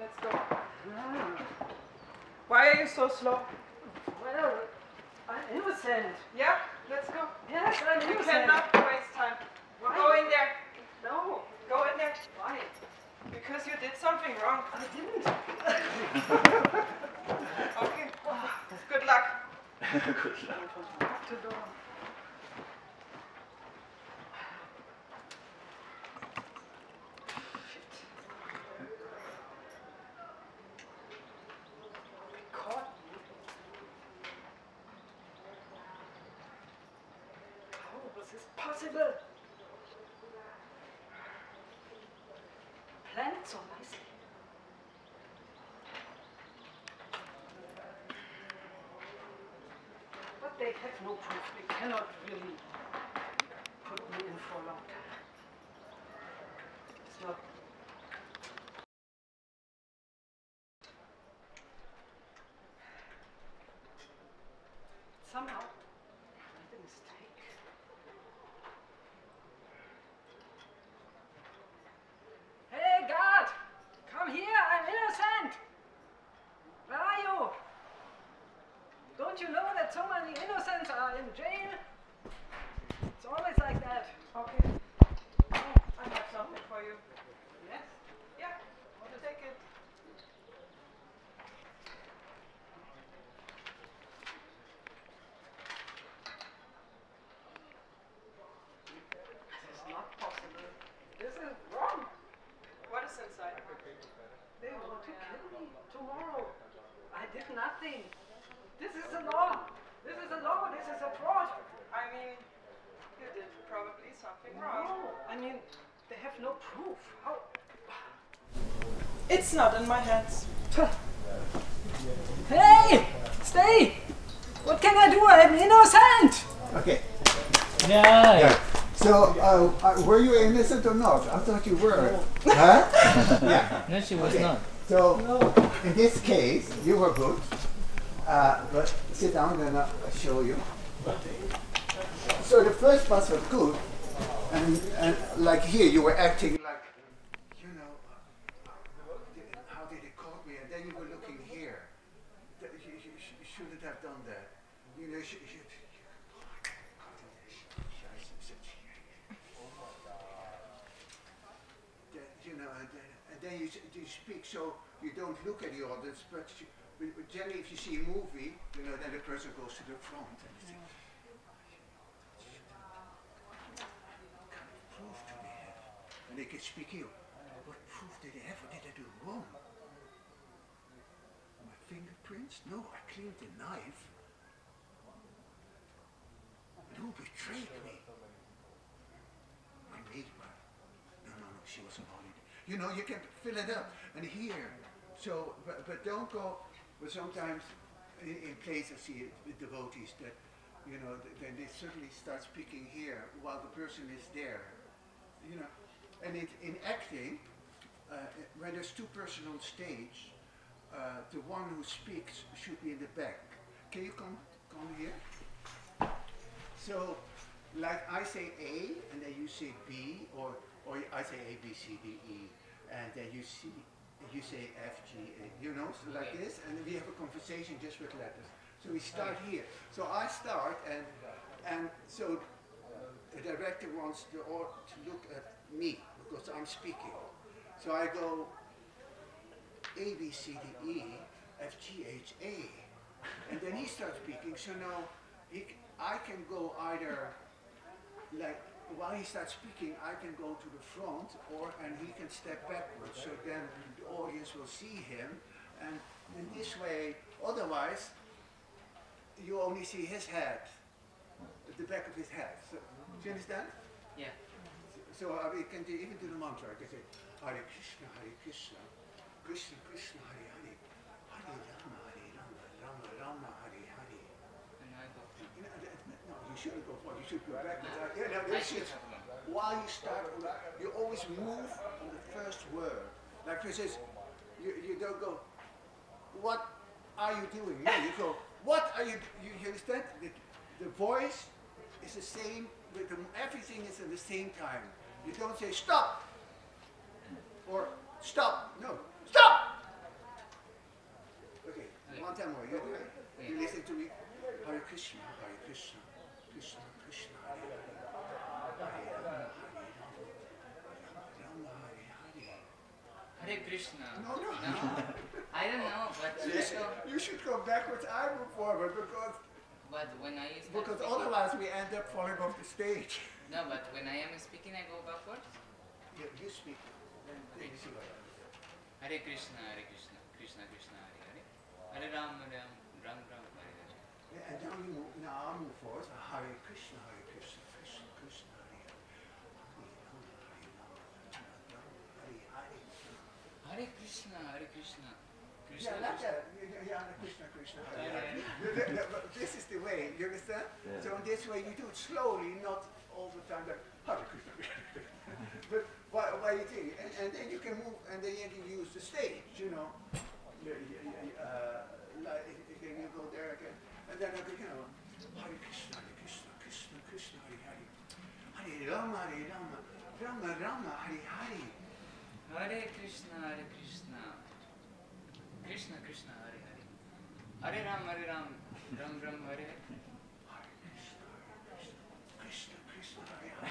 Let's go. Why are you so slow? Well, I'm innocent. Yeah, let's go. Yes, I'm You innocent. cannot waste time. Why? Go in there. No. Go in there. Why? Because you did something wrong. I didn't. Okay. Good luck. Good luck. Lock the door. Caught. How was this possible? Planned so nicely. But they have no proof. They cannot really put me in for a long time. It's not. Somehow, I made a mistake. Hey, guard! Come here, I'm innocent! Where are you? Don't you know that so many innocents are in jail? It's always like that. Okay. Oh, I have something for you. Yes? Yeah, take it. This is not possible. This is wrong. What is inside? They want to kill me tomorrow. I did nothing. This is the law. This is the law. This is a fraud. I mean, you did probably something wrong. No, I mean, they have no proof. How? It's not in my hands. Hey! Stay! What can I do? I'm innocent! Okay. Yeah. So, were you innocent or not? I thought you were. Huh? Yeah. No, she was Okay. not. So, in this case, you were good. But sit down and I'll show you. So the first part was good, and like here you were acting like, you know, how did it caught me? And then you were looking here. You shouldn't have done that. You know, you know, and then you speak so you don't look at the audience, but generally if you see a movie, you know, then the person goes to the front and you think, what kind of proof do they have? And they can speak you. What proof did they have? What did I do wrong? My fingerprints? No, I cleared the knife. And who betrayed me? My neighbor. No, she was on holiday. You know, you can fill it up. And here, so, but don't go, but sometimes in places see it with devotees that, you know, then they suddenly start speaking here while the person is there, you know. And in acting, when there's two persons on stage, the one who speaks should be in the back. Can you come here? So, like I say A, and then you say B, or I say A, B, C, D, E, and then you say F, G, A, you know, so like this, and then we have a conversation just with letters. So we start here. So I start, and so the director wants to look at me, because I'm speaking. So I go A, B, C, D, E, F, G, H, A. And then he starts speaking, so now I can go either, like, while he starts speaking, I can go to the front, and he can step backwards, so then the audience will see him, and in this way, otherwise, you only see his head, the back of his head. So, do you understand? Yeah. So we can even do the mantra. I can say, Hare Krishna, Krishna Krishna, Hare Hare, Hare Rama, Rama Rama, Hare Hare. No, you shouldn't go forward. You should go backwards. While you start, you always move on the first word. Like for instance, you don't go, what are you doing? No, you go, what are you? You understand? The voice is the same. Everything is at the same time. You don't say stop or stop. No, stop. Okay, one time more. You listen to me. Hare Krishna, Krishna Krishna, Hare Hare, Hare Rama, Rama, Hare Hare. Hare Krishna. No. I don't know, but you should go backwards. I move forward because. But when I because otherwise we end up falling off the stage. No, but when I am speaking, I go backwards. Yeah, you speak. Then you see what happens. Hare Krishna, Krishna Krishna, Hare Hare, Hare Ram, Ram Ram, Hare Hare. Yeah, and now you move. Now I move forward. Hare Krishna, Krishna Krishna, Hare Hare, Hare Krishna, Krishna. Yeah, like that. Yeah, Krishna Krishna, Hare Hare. This is the way. You understand? Yeah. So in this way you do it slowly, not all the time like Hare Krishna. But why you think? And then you can move, and then you can use the stage. You know, like if you go there again, and then Hare Krishna, Krishna Krishna, Hare Hare, Hare Rama, Rama Rama, Hare Hare. Hare Krishna, Krishna Krishna, Hare Hare, Hare Ram, Ram Ram, Hare Hare. Hare Krishna, Krishna Hare Hare,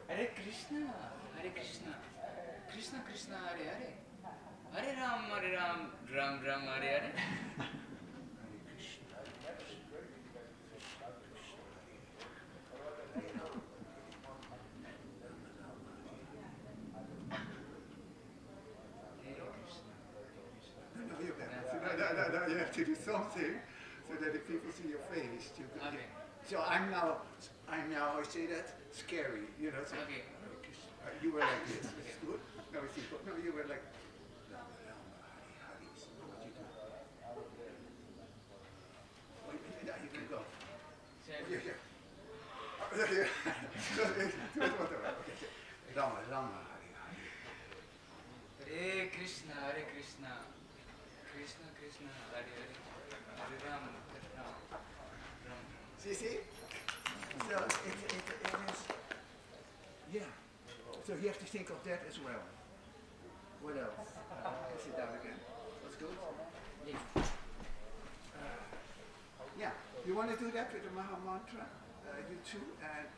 Hare Krishna, Krishna Krishna, Hare Hare, Hare Ram, Ram Ram, Hare Hare. No, you have to do something so that if people see your face, you can. Okay. So I'm now, I say that, scary, you know. So Okay. You were like this. It's good. No, you were like. You can go. Yeah. Rama, Rama, Hare Krishna, Krishna Krishna, Hare Hare, Hare Ram, Ram. See? So it is, yeah. So you have to think of that as well. What else? Sit down again. That's good? Yeah. Yeah. You want to do that with the Maha Mantra? You too? And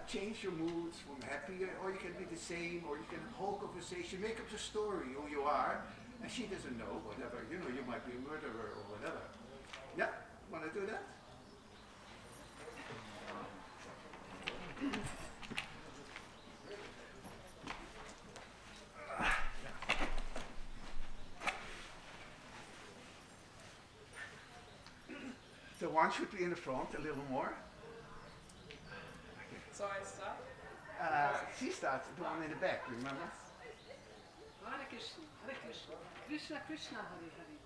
change your moods from happy, or you can be the same, or you can hold conversation, make up the story who you are, and she doesn't know, whatever, you know, you might be a murderer or whatever. Yeah, want to do that? So one should be in the front a little more. So I start? she starts the one in the back, remember? Hare Krishna, Krishna Krishna, Hare Hare,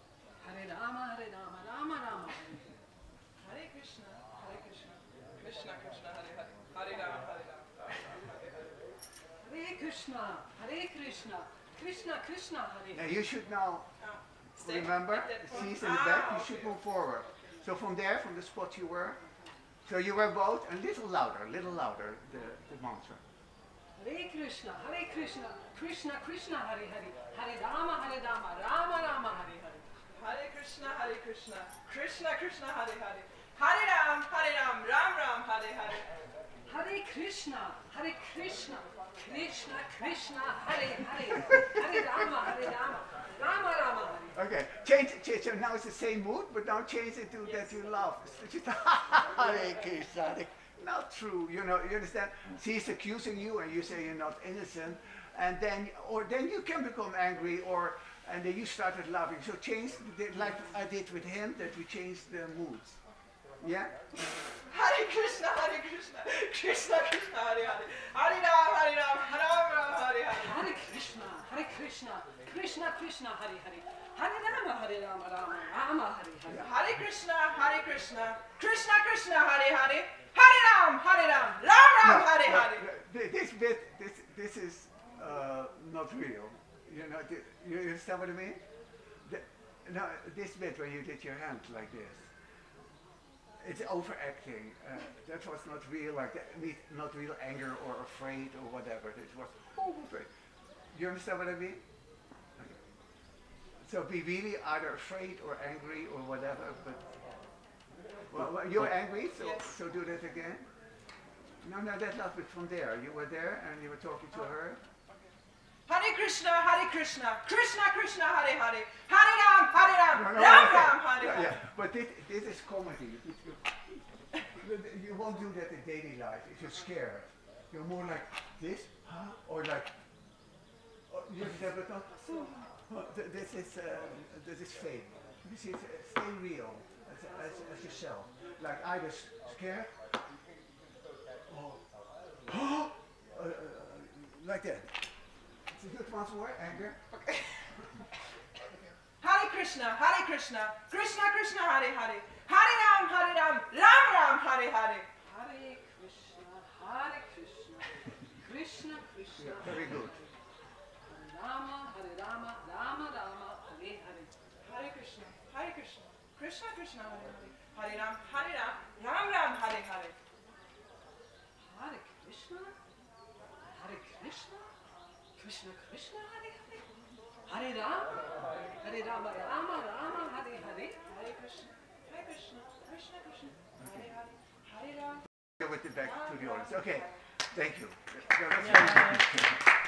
Hare Rama, Rama Rama, Hare Hare. Hare Krishna, Krishna Krishna, Hare Hare, Hare Rama, Hare Krishna, Krishna Krishna, Hare Now Hare. you should now Stay remember, at that point. she's in the back, you should move forward. So from there, from the spot you were, so you were both a little louder, the mantra. Hare Krishna, Krishna Krishna, Hare Hare, Hare Rama, Rama Rama, Hare Hare. Hare Krishna, Krishna Krishna, Hare Hare, Hare Ram, Ram Ram, Hare Hare. Hare Krishna, Krishna Krishna, Hare Hare, Hare Rama, Rama Rama, Hare. Okay, change. So now it's the same mood, but now change it to that you laugh. Hare Krishna, Hare. Not true, you know. You understand? She's accusing you, and you say you're not innocent, and then you can become angry, and then you started laughing. So change, like I did with him, that we changed the moods. Yeah. Hare Krishna, Krishna Krishna, Hare Hare, Hare Ram, Ram Ram, Hare Hare. Hare Krishna, Krishna Krishna, Hare Hare, Hare Rama, Rama, Hare Hare. Hare Krishna, Krishna Krishna, Hare Hare, Hare Ram, Ram Hare Hare. This is not real. You know, you understand what I mean? No, this bit where you did your hand like this, it's overacting. That was not real, like not real anger or afraid or whatever. It was overacting. You understand what I mean? Okay. So be really either afraid or angry or whatever. But well, you're angry, so Yes. so do that again. No, that's not from there. You were there and you were talking to her. Hare Krishna, Krishna Krishna, Hare Hare, Hare Ram, No, Ram okay. Ram, Hare Yeah, Hare. yeah. But this is comedy. You won't do that in daily life. If you're scared, you're more like this, huh? Or like, you understand, but not. This is fake. You see, stay real as yourself. Like either scared, or like that. So do it once more, anger. Okay. Hare Krishna, Krishna Krishna, Hare Hare, Hare Ram, Ram Ram, Hare Hare. Hare Krishna, Krishna Krishna, Yeah, very good. Hare Rama, Rama Rama, Hare Hare. Hare Krishna, Krishna Krishna, Hare Hare, Hare Ram, Ram Ram, Hare Hare. Hare Krishna, Krishna Krishna, Hare Hare, Hare Rama, Rama Rama, Hare Hare. Hare Krishna, Krishna Krishna, Hare Hare, Hare Ram. With it back to the audience. Okay, thank you. So that's very good.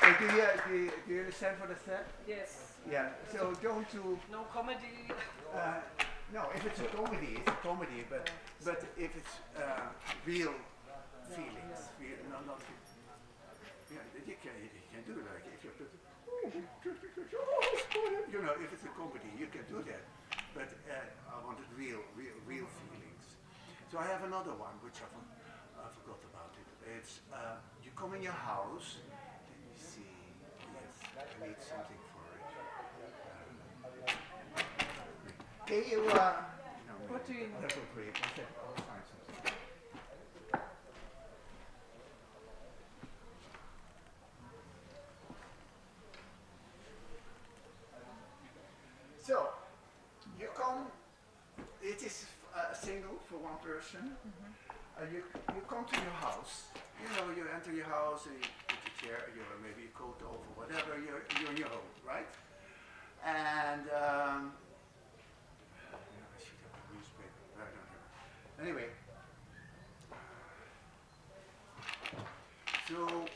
So do you understand what I said? Yes. Yeah. So don't do. No comedy. No, if it's a comedy, it's a comedy. But if it's real feelings, not. Yeah, you can do it like if you put. You know, if it's a comedy, you can do that. But I wanted real feelings. So I have another one which I forgot about it. It's you come in your house. Let me see. Yes, I need something for it. Can you? No, What do you need? That's okay. I'll find something. So you come. It is single for one person. You come to your house. You know, you enter your house and you put a chair, maybe a coat over, whatever. You're in your home, right? And I should have a newspaper. I don't know. Anyway, so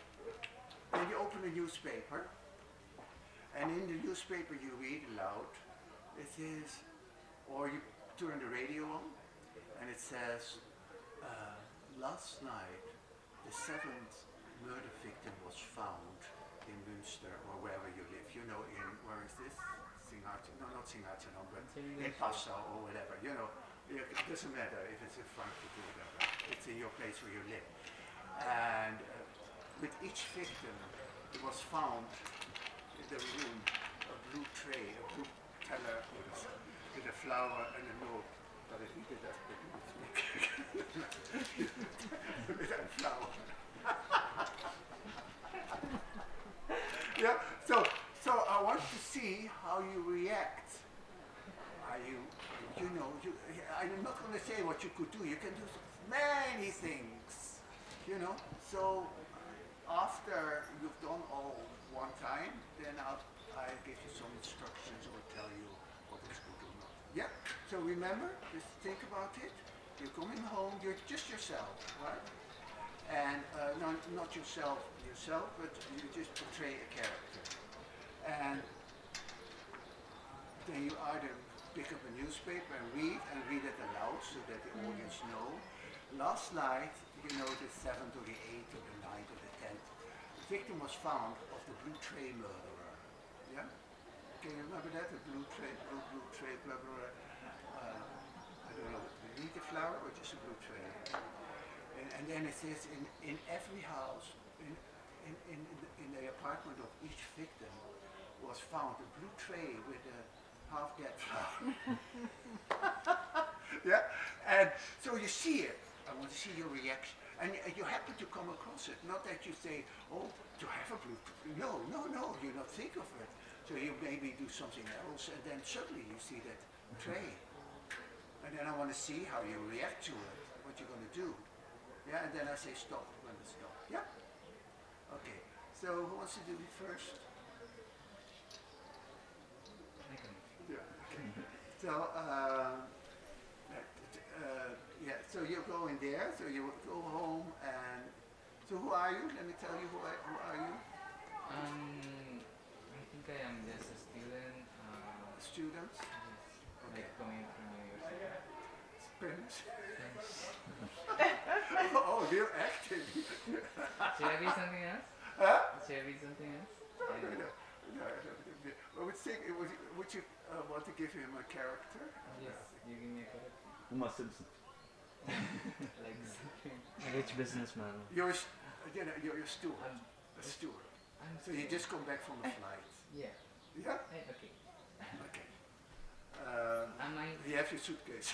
then you open a newspaper, and in the newspaper you read aloud. It is, or you turn the radio on, and it says, last night the 7th murder victim was found in Münster, or wherever you live. You know, where is this? No, not Singaartenam, but in Passau or whatever. You know, it doesn't matter if it's in Frankfurt or whatever. It's in your place where you live. And with each victim, it was found in the room a blue tray, a blue teller with a flower and a note. Parividha dat bedoelt with a flower. Yeah, so I want to see how you react. Are you know, I'm not going to say what you could do. You can do many things, you know. So after you've done all one time, then I give you some instructions or tell you what is good or not. Yeah. So remember, just think about it. You're coming home. You're just yourself, right? And not yourself, but you just portray a character. And then you either pick up a newspaper and read it aloud so that the audience know. Last night, you know, the 7th or the 8th or the 9th or the 10th, the victim was found of the blue tray murderer. Yeah? Can you remember that? The blue tray murderer. I don't know, read the flower or just a blue tray? And then it says in every house, in the apartment of each victim was found a blue tray with a half-dead flower. Yeah, and so you see it. I want to see your reaction, and you happen to come across it. Not that you say, "Oh, to have a blue tray." No, you don't think of it. So you maybe do something else, and then suddenly you see that tray, and then I want to see how you react to it. What you're going to do. Yeah, and then I say stop when it's stop. Yeah? Okay, so who wants to do it first? Yeah, okay. So, yeah, so you go in there, so you go home and, so who are you? Let me tell you who are you? I think I am just a student. Student? Yes. Okay. Like coming from university. Spanish? Oh, you're acting. Should I read something else? Huh? Should I read something else? No. I would think, would you want to give him a character? Yes, you give me a character. Homer Simpson. Like something. A rich businessman. You're a steward. A steward. So you just come back from a flight. Yeah. Yeah? Okay. Okay. You have your suitcase.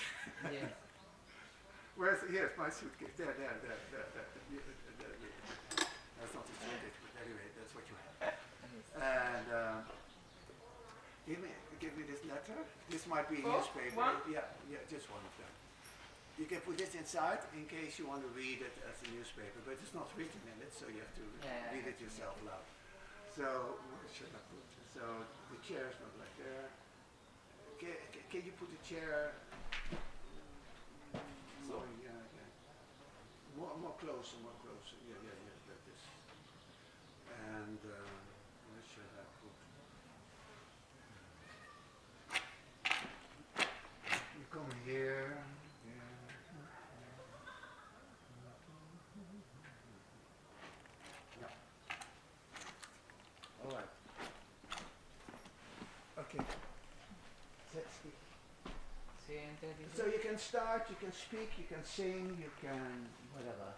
Yes. Here's my suitcase. There. That's not a suitcase, but anyway, that's what you have. And give me this letter. This might be a newspaper. One? Yeah, just one of them. You can put this inside in case you want to read it as a newspaper, but it's not written in it, so you have to read it yourself loud. So, where should I put it? So, the chair is not like there. Can you put the chair more closer, Yeah, like this. And where should I put? You come here. No. All right. Okay. Let's speak. So you can start, you can speak, you can sing, you can whatever.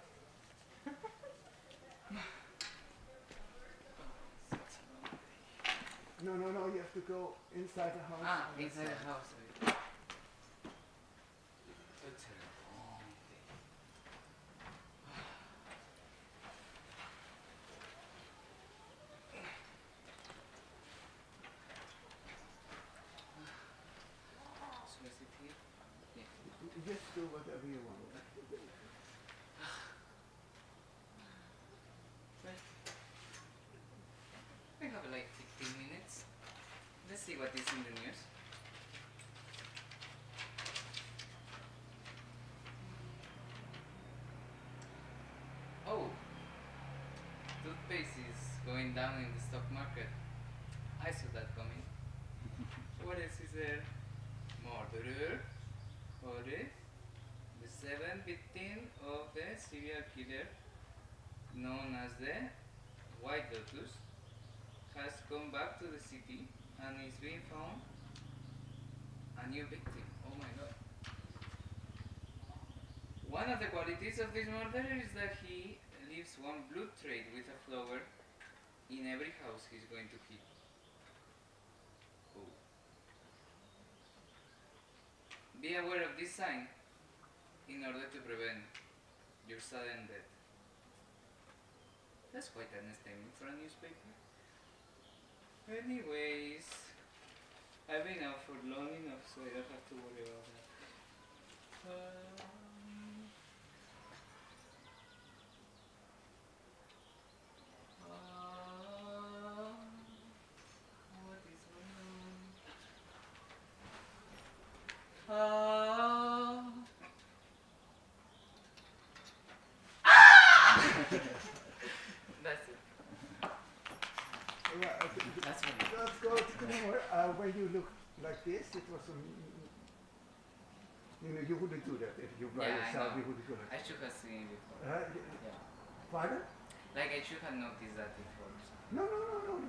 No, you have to go inside the house. Inside the house. It's a long day. So is it here? Yeah. Just do whatever you want. We have like 15 minutes. Let's see what is in the news. Oh, toothpaste is going down in the stock market. I saw that coming. What else is there? Murderer, Horace, the 7th victim of the serial killer known as the White Lotus, has come back to the city and is being found a new victim. Oh my god. One of the qualities of this murderer is that he lives gives one blue tray with a flower, in every house he's going to keep. Oh. Be aware of this sign in order to prevent your sudden death. That's quite an statement for a newspaper. Anyways, I've been out for long enough, so I don't have to worry about that. What is going on? That's it. That's funny. Let's go to the more. When you look like this, it was you wouldn't do that if you by yourself. You wouldn't do that. I should have seen it before. Yeah. Pardon? Like I should have noticed that before. No.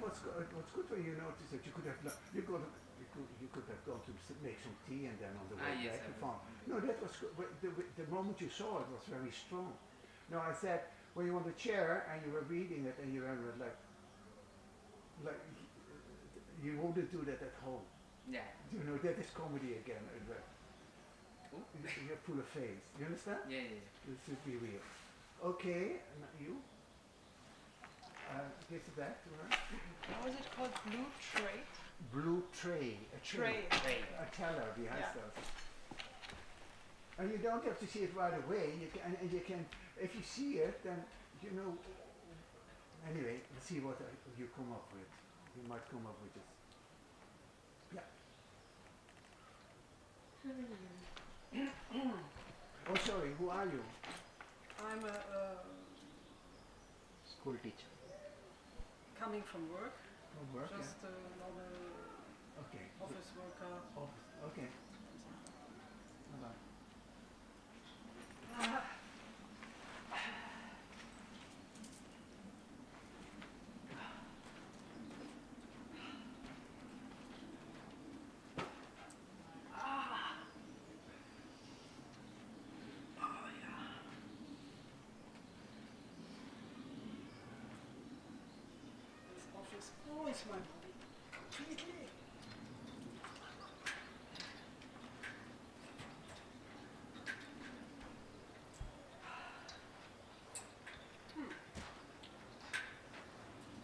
What's good when you notice that you could have you could have gone to make some tea and then on the way back you found. No, that was good. The moment you saw it was very strong. No, I said when you were on the chair and you were reading it and you were like you wouldn't do that at home. Yeah. You know, that is comedy again. You're full of face. You understand? Yeah. This should be real. Okay, you? Give it back to her. How is it called? Blue tray? Blue tray. A tray. A teller behind stuff. And you don't have to see it right away. You can, if you see it, then you know. Anyway, let's see what you come up with. You might come up with this. Yeah. Oh, sorry. Who are you? I'm a School teacher. coming from work. From work. Just a normal office worker. Okay. Bye-bye. Oh, it's my body. Completely.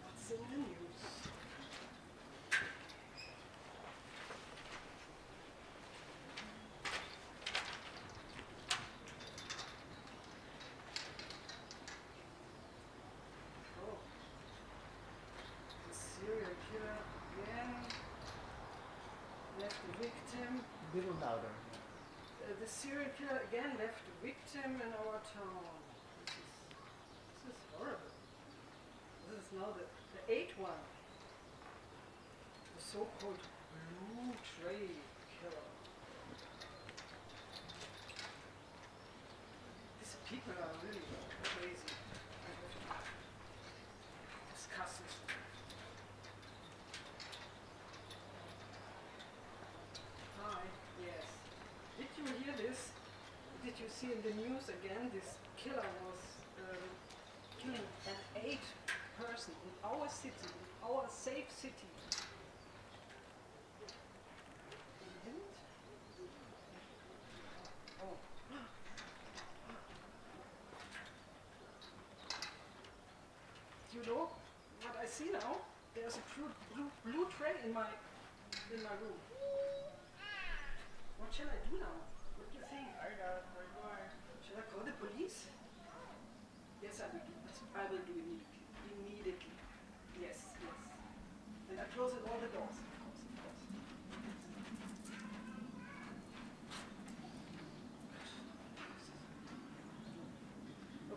What's in the news? Oh. Serial killer again left a victim. A little louder. The serial killer again left a victim in our town. This is horrible. This is now the eighth one. The so-called blue tray killer. These people are really crazy. I have to discuss this. Hi, yes. Did you hear this? Did you see in the news again? This killer was killing an 8th person in our city, in our safe city. You didn't? Oh. You know what I see now? There's a blue tray in my room. What shall I do now? What do you think? Shall I call the police? Yes, I will do. I will do immediately. Yes. And I close all the doors, of course.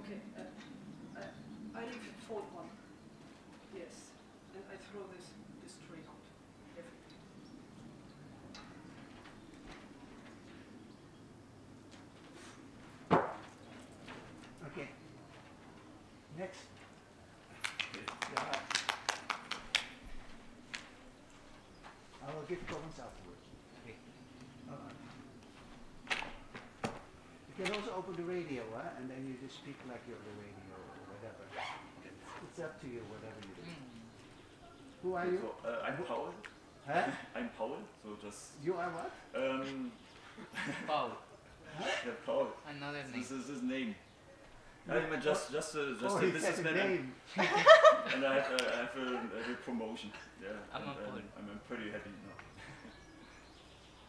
Okay, I leave phone on. Yes, and I throw this tray out. Everything. Okay. Next. I will give comments afterwards. Okay. You can also open the radio, and then you just speak like you're on the radio or whatever. It's up to you, whatever you do. Who are you? So, I'm Paul. Huh? I'm Paul, so just... You are what? Paul. Yeah, Paul. Another name. This is his name. I'm just a businessman. Name. And I have a promotion. Yeah, I'm a Paul. I'm pretty happy now.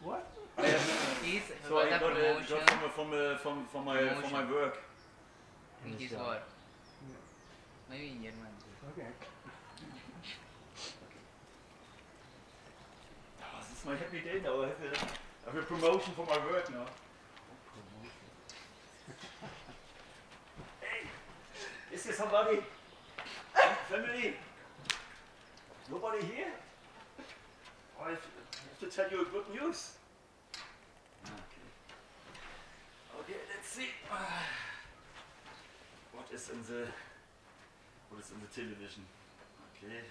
What? I have, So I I got a promotion job from my work. in his work. Maybe in German. Okay. Oh, this is my happy day now. I have a promotion for my work now. Hey, is there somebody? Family? Nobody here? Oh, I have to tell you good news. Okay, let's see. What is in the television? Okay.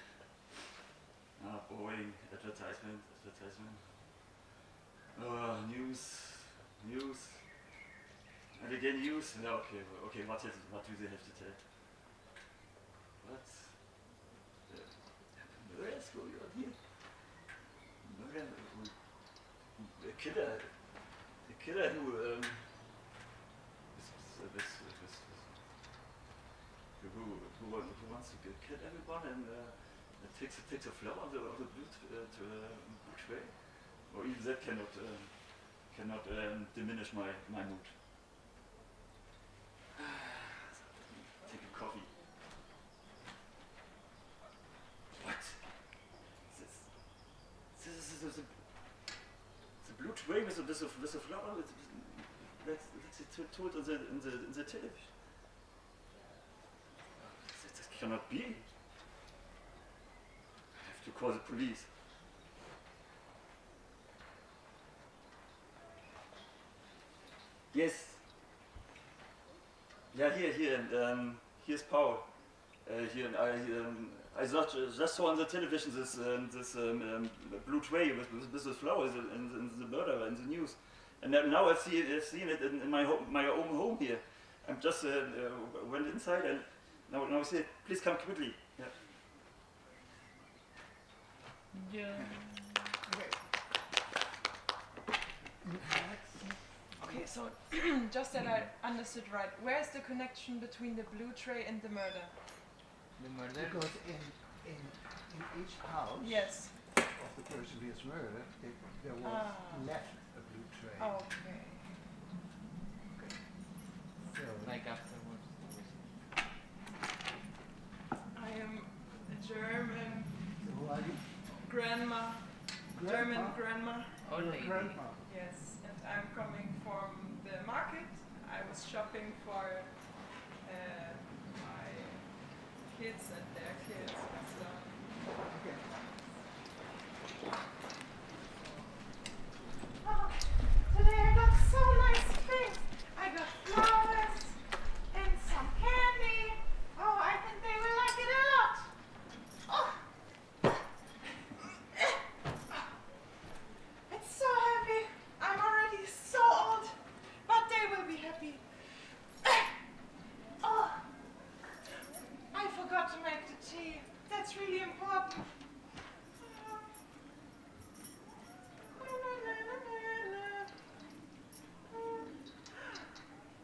Boring advertisement. News. And again news. No, okay. What do they have to tell? What? Where's going on here? A killer who wants to kill everyone and takes a flower on the blue tray. Or even that cannot diminish my mood. Take a coffee. What? This is the blue tray with a flower. That's told in the television. That cannot be. I have to call the police. Yes. Yeah, here, and here's Paul. Here, and I just saw on the television this blue tray with this flowers and the murder in the news, and now I've seen it in my own home here. I'm just went inside and now I say, please come quickly. Yeah. Okay, so just that I understood right, where's the connection between the blue tray and the murder? The murder? Because in each house Yes. of the person who is murdered, there was left a blue tray. Okay. So, Like afterwards. I am a German so who are you? grandma. German grandma. Old Your lady. grandma. Yes, and I'm coming from the market. I was shopping for my kids and their kids and stuff. Okay. Oh, today I got so nice things. I got flowers and some candy. Oh, I think they will like it a lot. Oh. It's so heavy. I'm already so old, but they will be happy. Oh, I forgot to make the tea. That's really important.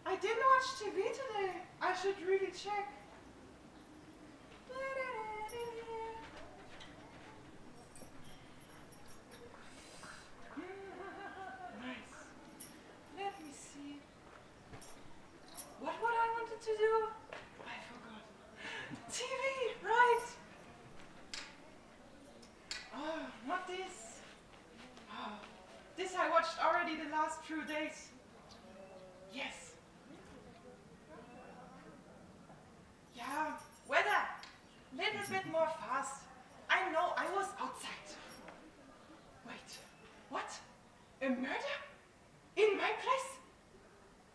I didn't watch TV today. I should really check. Nice. Let me see. What I wanted to do? I forgot. TV, right? Oh, not this. Oh, this I watched already the last few days. Yes. Yeah, weather. Little bit more fast. I know, I was outside. Wait, what? A murder? In my place?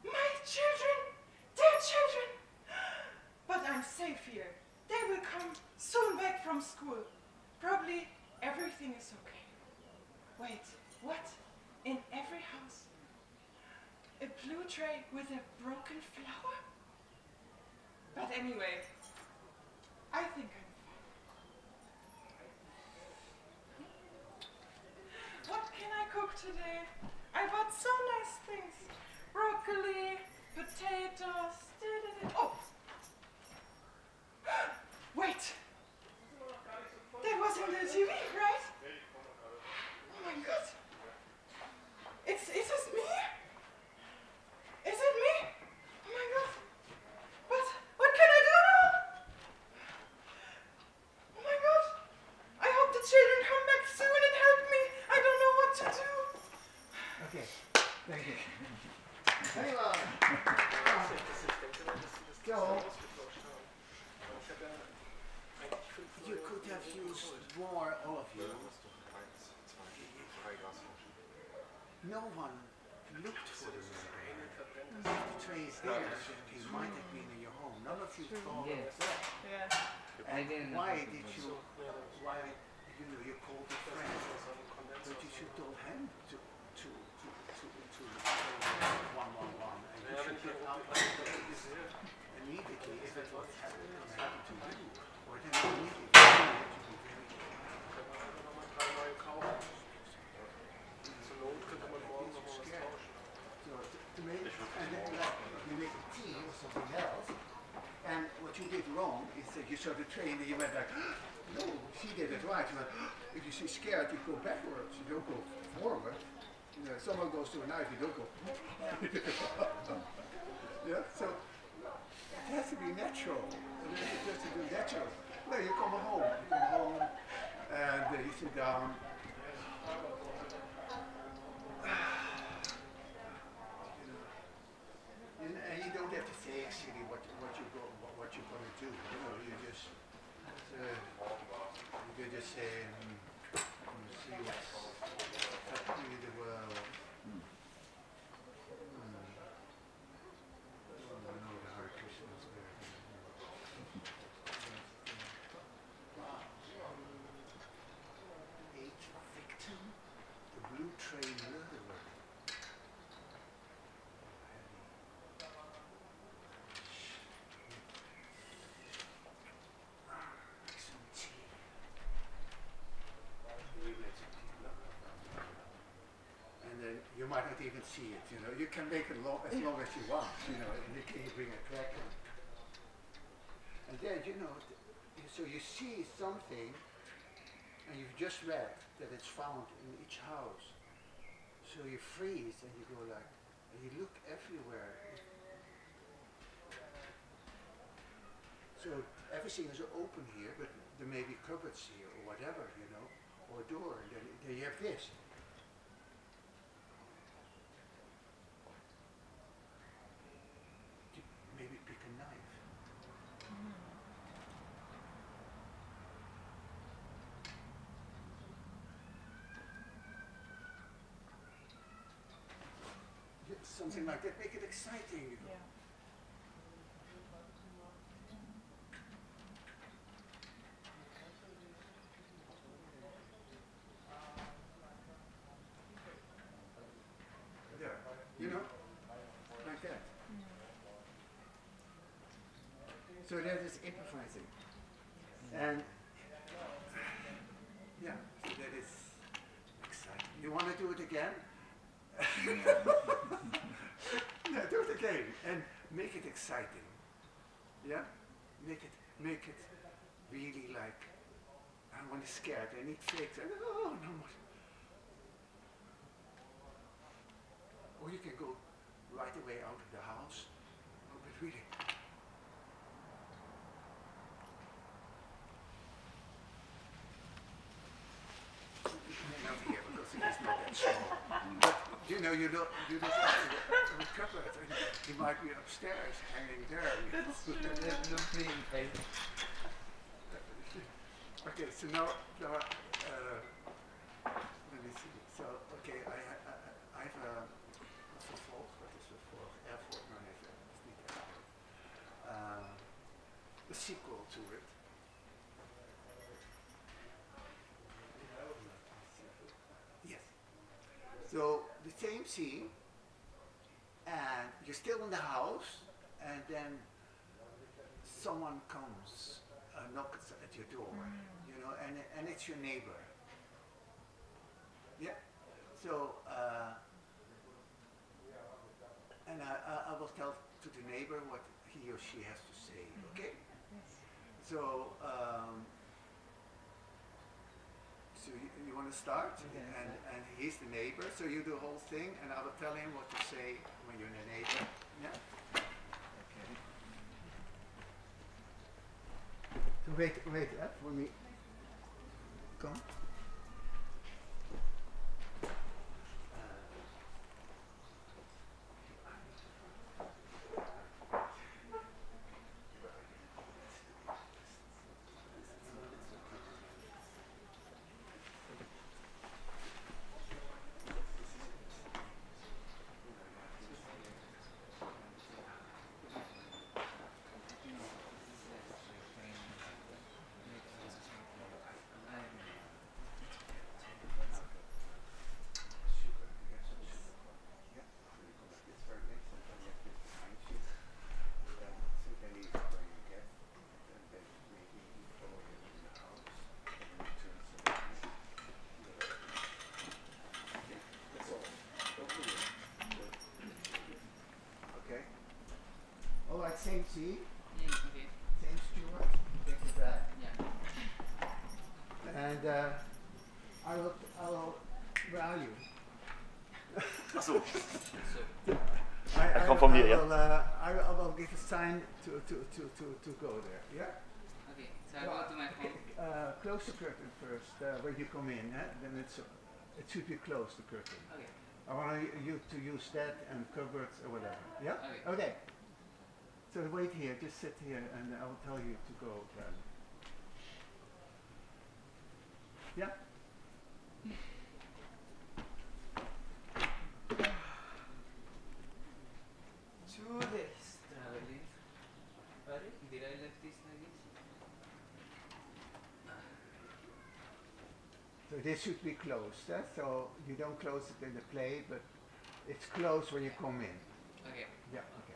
My children? Their children? But I'm safe here. They will come soon back from school. Probably everything is okay. Wait, what? In every house? A blue tray with a broken flower? But anyway, I I think I'm fine. What can I cook today? I bought so nice things. Broccoli, potatoes. Oh! Wait! That was in the TV, right? Oh my God! Is it me? Is it me? Oh my God! What can I do now? Oh my God! I hope the children come back soon and help me. I don't know what to do. Okay, thank you. Anyone? So, you could have used more, all of you. No one looked for the tray. The tray is there, it might have been in your home. None of you thought of that. Yeah. And why did you, you called a friend, but you should tell him to 111, and you should get out of the place immediately if it was happening to you, or then immediately you have to be very scared. So to make, and then you make a tea or something else, and what you did wrong is that you saw the tray and you went like, no, she did it right. You went, if you're scared, you go backwards, you don't go forward. You know, if someone goes to a knife, you don't go. Yeah, so it has to be natural. It has to be natural. No, you come home, and you sit down. And you don't have to say actually what you're going to do. You know, you just say, see what's happening in the world. I know the Hare Krishna is there. Wow. 8th victim, the blue train murderer. You might not even see it, you know. You can make it as long as you want, you know, and you can bring a cracker. And then, you know, so you see something, and you've just read that it's found in each house. So you freeze, and you go like, and you look everywhere. So everything is open here, but there may be cupboards here, or whatever, you know, or a door, and then you have this. Maybe pick a knife. Something like that, make it exciting. Yeah. There, you know, like that. So that is improvising. And yeah, so that is exciting. You want to do it again? Yeah, do it again and make it exciting. Yeah? Make it really like, I want to scare it, I need flakes, and oh no more. Or you can go right away out of the house, but really. Not here because it is not that small. But you know, you don't have to recover it. He might be upstairs, hanging there. That's true. Okay, so now let me see. So okay, I have a vervolg. What is vervolg? Erfurt. No, it's not Erfurt. A sequel to it. Yes. So the same scene, and you're still in the house, and then someone comes knocks at your door, you know, and it's your neighbor. Yeah. So, and I will tell to the neighbor what he or she has to say. Okay. So. So you want to start, and he's the neighbor, so you do the whole thing, and I will tell him what to say when you're the neighbor. Yeah? Okay. So wait for me. Come. Same seat. Okay. Same steward. Take it back. Yeah. And I will value. So. I will give a sign to go there. Yeah. Okay. So I go to my home. Close the curtain first when you come in. Then it should be closed, the curtain. Okay. I want you to use that and cupboards or whatever. Yeah. Okay. So wait here, just sit here, and I'll tell you to go then. Yeah? Two days traveling. Did I left this luggage? So this should be closed, so you don't close it in the play, but it's closed when you come in. Okay. Yeah, okay.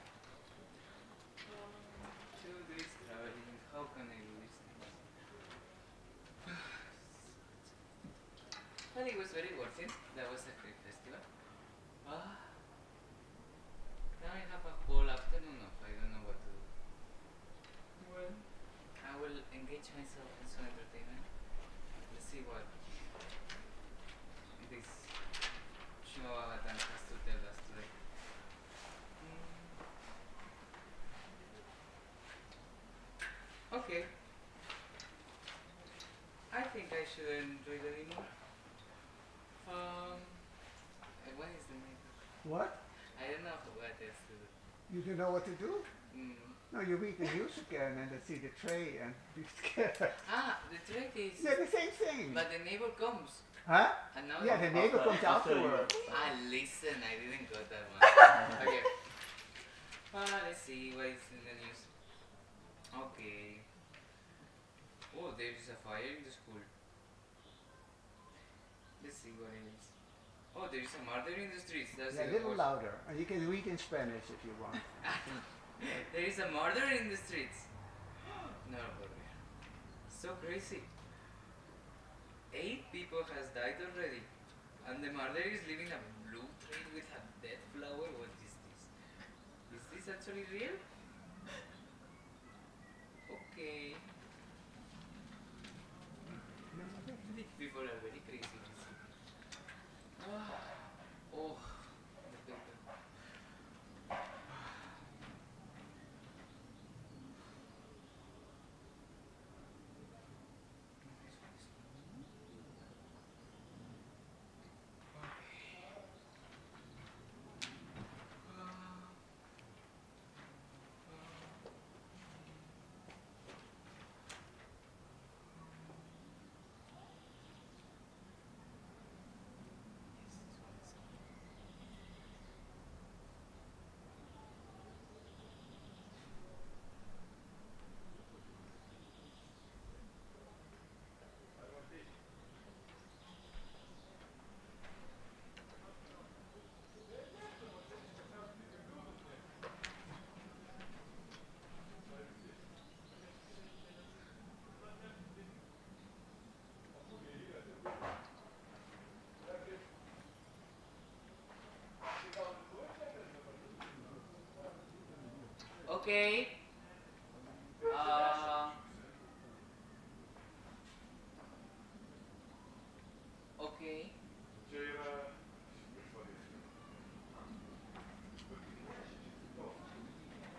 2 days traveling. How can I do these things? Well, it was very worth it. That was a great festival. Now I have a whole afternoon off. I don't know what to do. Well, I will engage myself in some entertainment. Let's see what this Shimabagatan has to tell us today. Okay. I think I should enjoy the dinner. What is the name? What? I don't know what else to do. You don't know what to do? Mm. No, you read the news again and see the tray and be scared. The trick is... Yeah, the same thing. But the neighbor comes. Huh? And now Yeah, the neighbor comes afterwards. listen, I didn't got that one. Okay. Let's see what is in the news. Okay. Oh, there is a fire in the school. Let's see what it is. Oh, there is a murder in the streets. That's Yeah, a little louder. And you can read in Spanish if you want. There is a murder in the streets. No, brother. So crazy. 8 people has died already. And the murderer is leaving a blue tray with a dead flower. What is this? Is this actually real? Okay. These people are very crazy. Oh, the paper. Okay. Okay.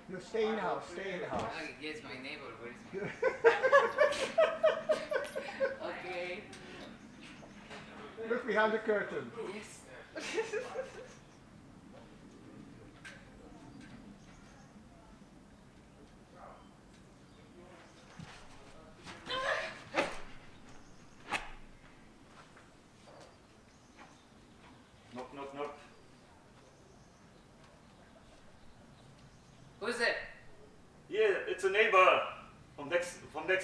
No, stay in the house, stay in the house. Yes, my neighbor. Where is my Okay. Look behind the curtain. Yes. Knock, knock, knock. Who's it? Yeah, it's a neighbor from next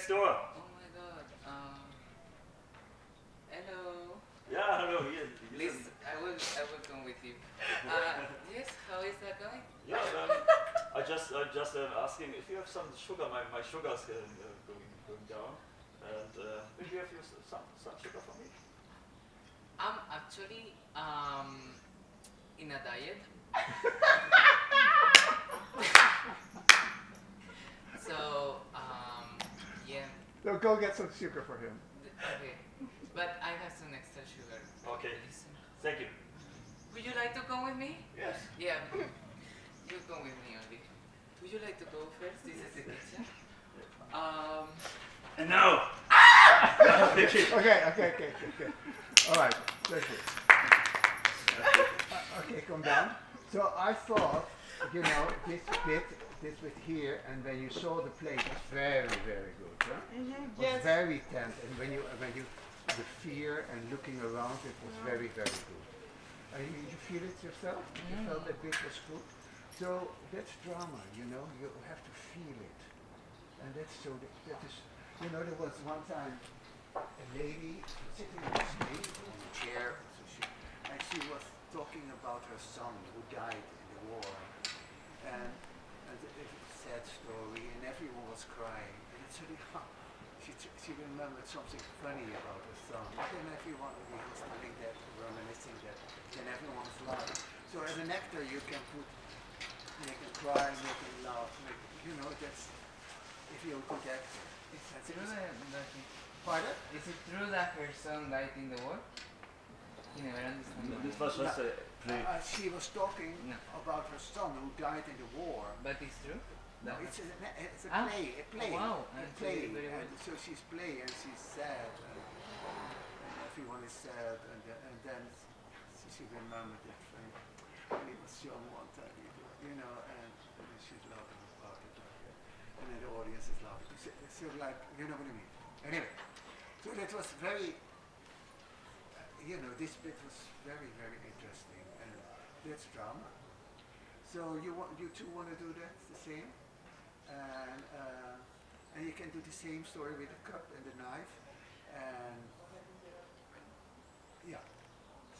door. Oh my God. Hello. Yeah, hello. Yes, Please, I will come with you. Yes. How is that going? Yeah, I just asking if you have some sugar. My sugar's going down, and maybe you have some sugar for me. I'm actually in a diet. So yeah. No, go get some sugar for him. Okay, but I have some extra sugar. Okay. Listen. Thank you. Would you like to come with me? Yes. Yeah. You come with me only. Would you like to go first? This is the kitchen. And now. Okay. All right, thank you. Okay, come down. So I thought, you know, this bit here, and when you saw the plate, was very, very good. Huh? It was very tense, and when you the fear and looking around, it was very, very good. You feel it yourself? You felt that bit was good. So that's drama, you know. You have to feel it, and that's so. That is, you know, there was one time a lady sitting on the stage on a chair, and she was talking about her son who died in the war, and it was a sad story, and everyone was crying. And it's really, she remembered something funny about her son. And then everyone was telling that, reminiscing that, then everyone was laughing. So as an actor, you can make them cry, make them laugh, you know, that's, if you're a good actor. Pardon? Is it true that her son died in the war? You never understand. This was just a play. She was talking about her son who died in the war. But it's true? No, it's a play. Oh, wow. A play. And so she's playing and she's sad. And everyone is sad. And then she remembered it when he was young one time, you know, and she's laughing about it. And then the audience is laughing. So like, you know what I mean? Anyway, so that was very, you know, this bit was very, very interesting, and that's drama. So you two want to do that the same, and you can do the same story with the cup and the knife, and yeah.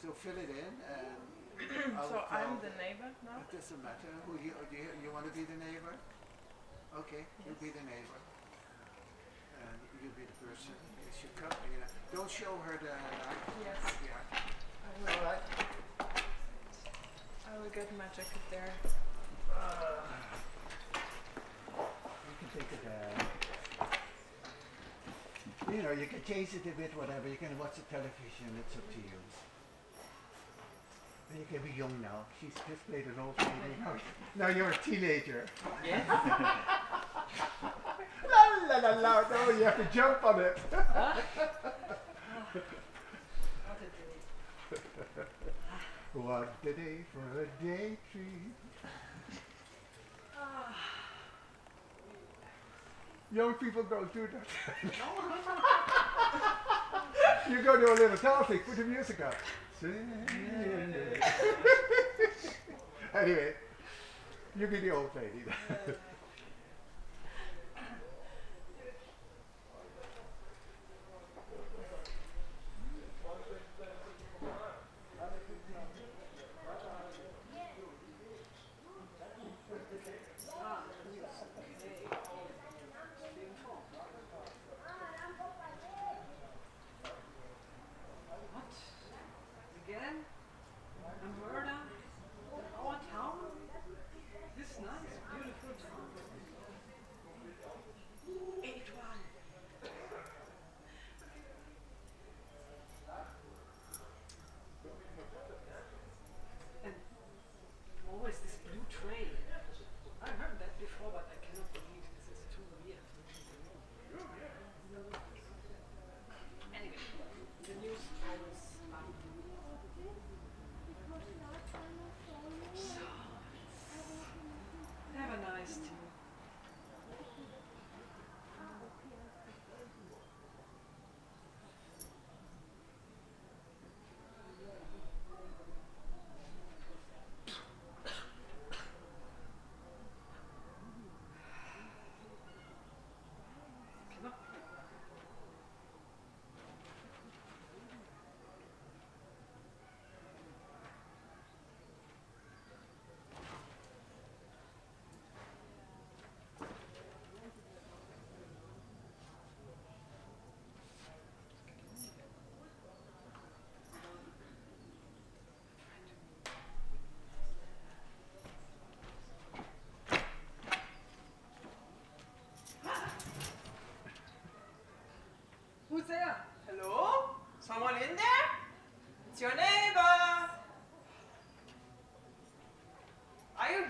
So fill it in, and so I'm the neighbor now. It doesn't matter who you want to be the neighbor. Okay, you be the neighbor. And you be the person. It's your cup. Yeah. Don't show her the knife. Yes. Yeah. I will. All right. I will get my jacket there. You can take it. You know, you can change it a bit, whatever. You can watch the television. It's up to you. And you can be young now. She's just played an old lady. Now you're a teenager. Yes. La la la, no, you have to jump on it. What a day for a day tree. Young people don't do that. You go to a little town thing, put the music up. Anyway, you be the old lady. A murder in our town? This nice, beautiful town?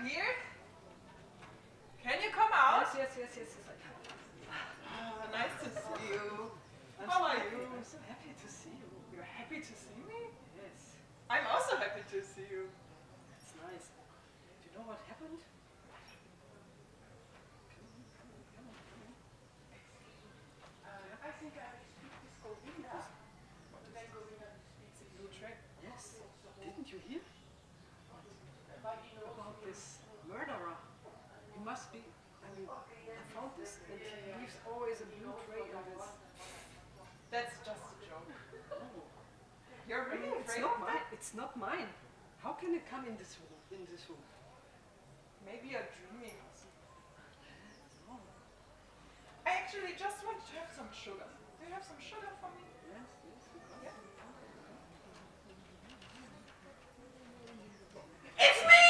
here? Can you come out? Yes, yes, yes, yes. Ah, nice to see you. How are you? I'm so happy to see you. You're happy to see me? Yes, I'm also happy to see you. it's nice. Do you know what happened? I think I will speak with Govinda. Then Govinda speaks in blue track. Yes. Didn't you hear? About this murderer. He must be, I mean, I found this and he leaves always a blue tray on this. That's just a joke. You're really It's afraid not of mine. that? It's not mine. How can it come in this room? Maybe you're dreaming or something. No. I actually just want to have some sugar. Do you have some sugar for me? Yes, yes, you got it. It's me!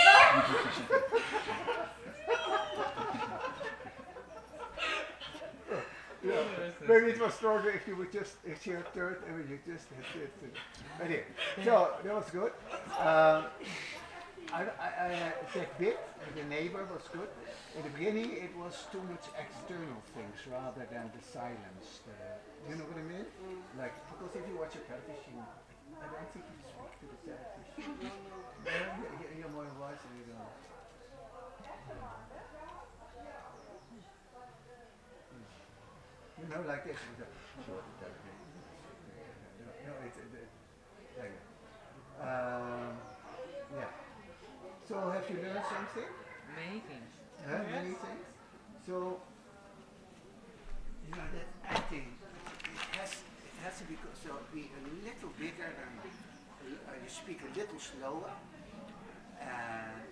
Yeah, maybe it was stronger if you would just, if you third, and you just had it. Anyway, so that was good. That bit, the neighbor was good. In the beginning, it was too much external things rather than the silence. You know what I mean? Like, because if you watch a television, I don't think you speak to the television. You're more wise and you don't. You know, like this. No, it's like that. Yeah. So have you learned something? Many things. Many things. So you know that acting it has to be be a little bigger than you speak a little slower and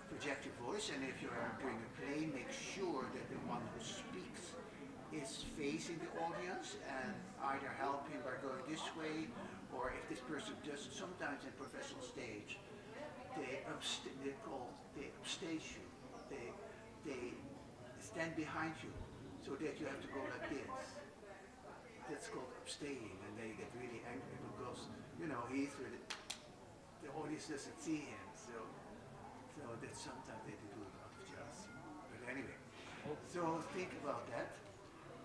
project your voice, and if you are doing a play, make sure that the one who speaks is facing the audience and either help him by going this way, or if this person does, sometimes in professional stage they upstage you, they stand behind you so that you have to go like this. That's called upstaging, and they get really angry because, you know, he's really, the audience doesn't see him, so that sometimes they do a lot of jealousy. But anyway, so think about that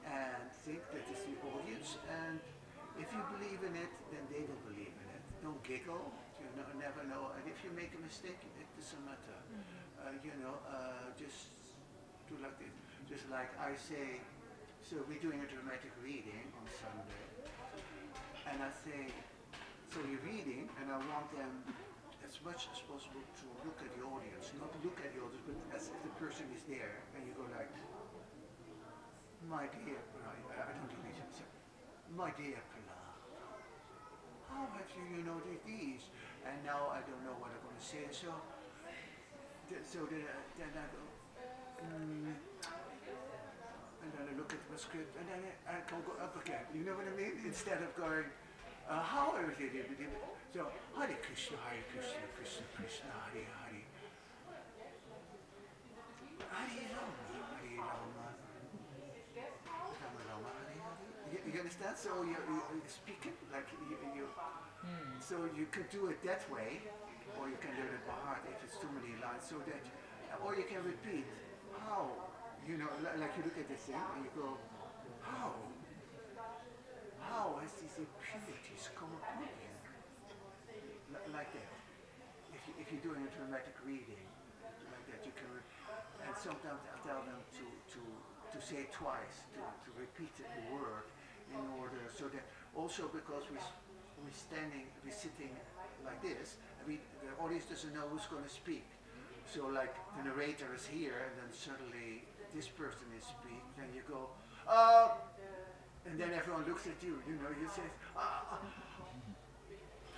and think that it's the audience, and if you believe in it, then they will believe in it. Don't giggle, you never know, and if you make a mistake, it doesn't matter. Just do like this. Just like I say, so we're doing a dramatic reading on Sunday, and I say, so you're reading, and I want them as much as possible to look at the audience, not look at the audience, but as if the person is there, and you go like, my dear, I don't do these, my dear Pilar, how have you noted these? And now I don't know what I'm going to say, so then I go, and then I look at my script, and then I can go up again, you know what I mean? Instead of going, how are you? So, Hare Krishna, Krishna, Krishna, Hare Hare. Hare Rama, Hare Rama. Rama Rama, Hare Hare. You understand? So you speak it like you so you could do it that way, or you can learn it by heart if it's too many lines, so that, or you can repeat, how, like you look at this thing and you go, how has these impurities come upon you? Like that. If you're doing a dramatic reading, like that, you can, and sometimes I tell them to say it twice, to repeat the word in order, so that also because we're sitting like this, the audience doesn't know who's going to speak. So like the narrator is here, and then suddenly this person is speaking, then you go, and then everyone looks at you, you say,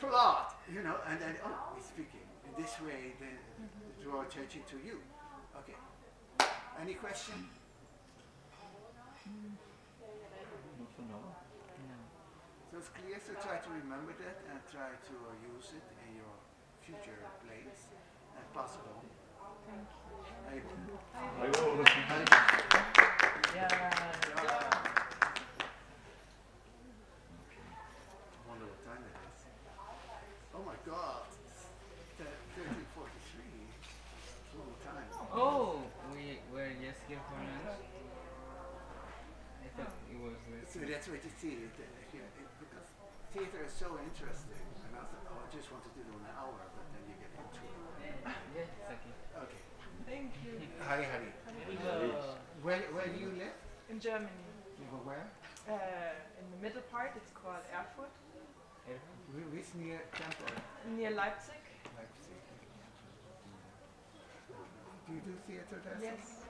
plot, and then, he's speaking. In this way, they draw attention to you. Okay. Any question? Not for now. So it's clear, so try to remember that and try to use it in your future plays and pass it on. Thank you. I wonder what time it is. Oh my God, 13:43. Long time. why to see it, because theater is so interesting. And I thought, I just wanted to do an hour, but then you get into it. Yes, okay. Okay. Thank you. Hari. Where do you live? In Germany. You go where? In the middle part, it's called Erfurt. Which near Temple? Near Leipzig. Leipzig. Do you do theater there? Yes.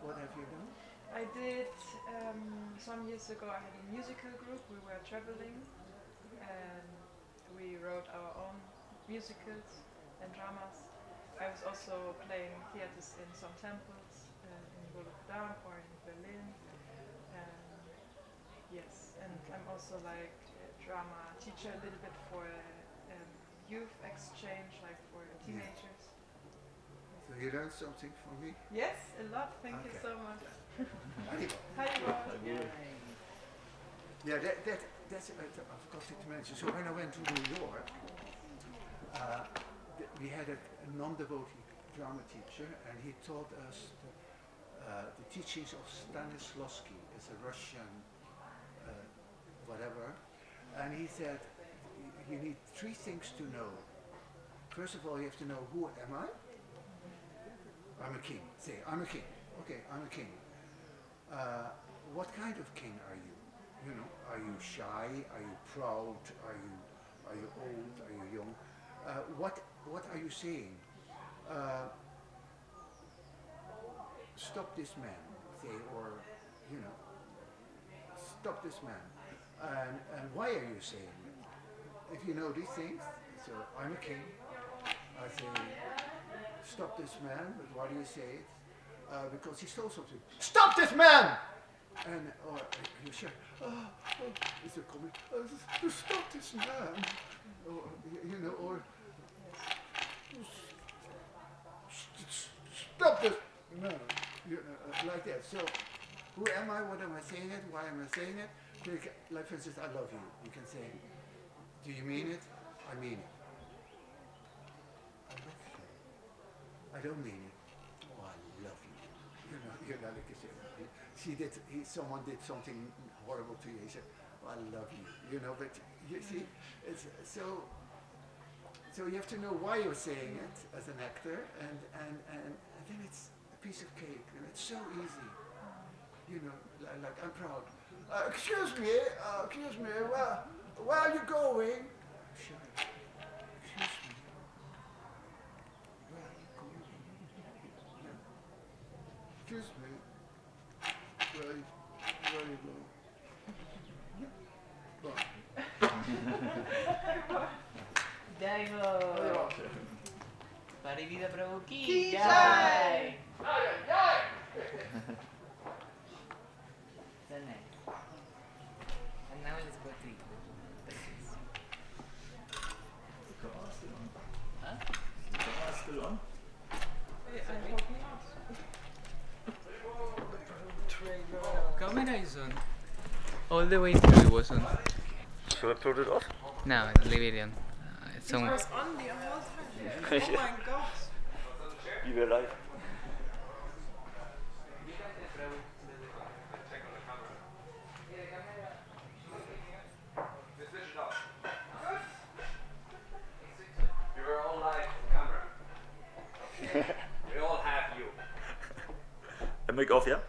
What have you done? I did, some years ago I had a musical group. We were traveling and we wrote our own musicals and dramas. I was also playing theaters in some temples in Rotterdam or in Berlin. Yes, and I'm also like a drama teacher a little bit for youth exchange, like for teenagers. So you learned something from me? Yes, a lot. Thank you so much. Yeah, that's I forgot to mention. So when I went to New York, we had a non-devotee drama teacher, and he taught us the teachings of Stanislavski, is a Russian whatever, and he said you need 3 things to know. First of all, you have to know, who am I? I'm a king. Say, I'm a king. Okay, I'm a king. What kind of king are you? You know, are you shy? Are you proud? Are you old? Are you young? What are you saying? Stop this man, say, or you know, stop this man. And why are you saying it? If you know these things, so I'm a king. I say, stop this man, but why do you say it? Because he stole something. Stop this man! And or you shout, is it coming? Stop this man! Or you know, or stop this man! You know, like that. So, who am I? What am I saying it? Why am I saying it? Like for instance, I love you. You can say, do you mean it? I mean it. I love you. I don't mean it. Oh, I love you. You know, like I said, someone did something horrible to you. He said, oh, I love you. You know, but you see, it's so you have to know why you're saying it as an actor, and then it's a piece of cake, and it's so easy. You know, like I'm proud. Excuse me, where are you going? Sure. Excuse me. Where are you going? Yeah. Excuse me. Where are you going? Jaivo! Parividha Prabhu ki Jai! Jai! So nice. And now let's go to Huh? Is the camera still on? I hope not. Camera is on. All the way through it was on. Should I put it off? No, leave it on. It's It on. was on the whole time. Oh my god. We were live. You were all live on camera. We all have you. And make off, yeah?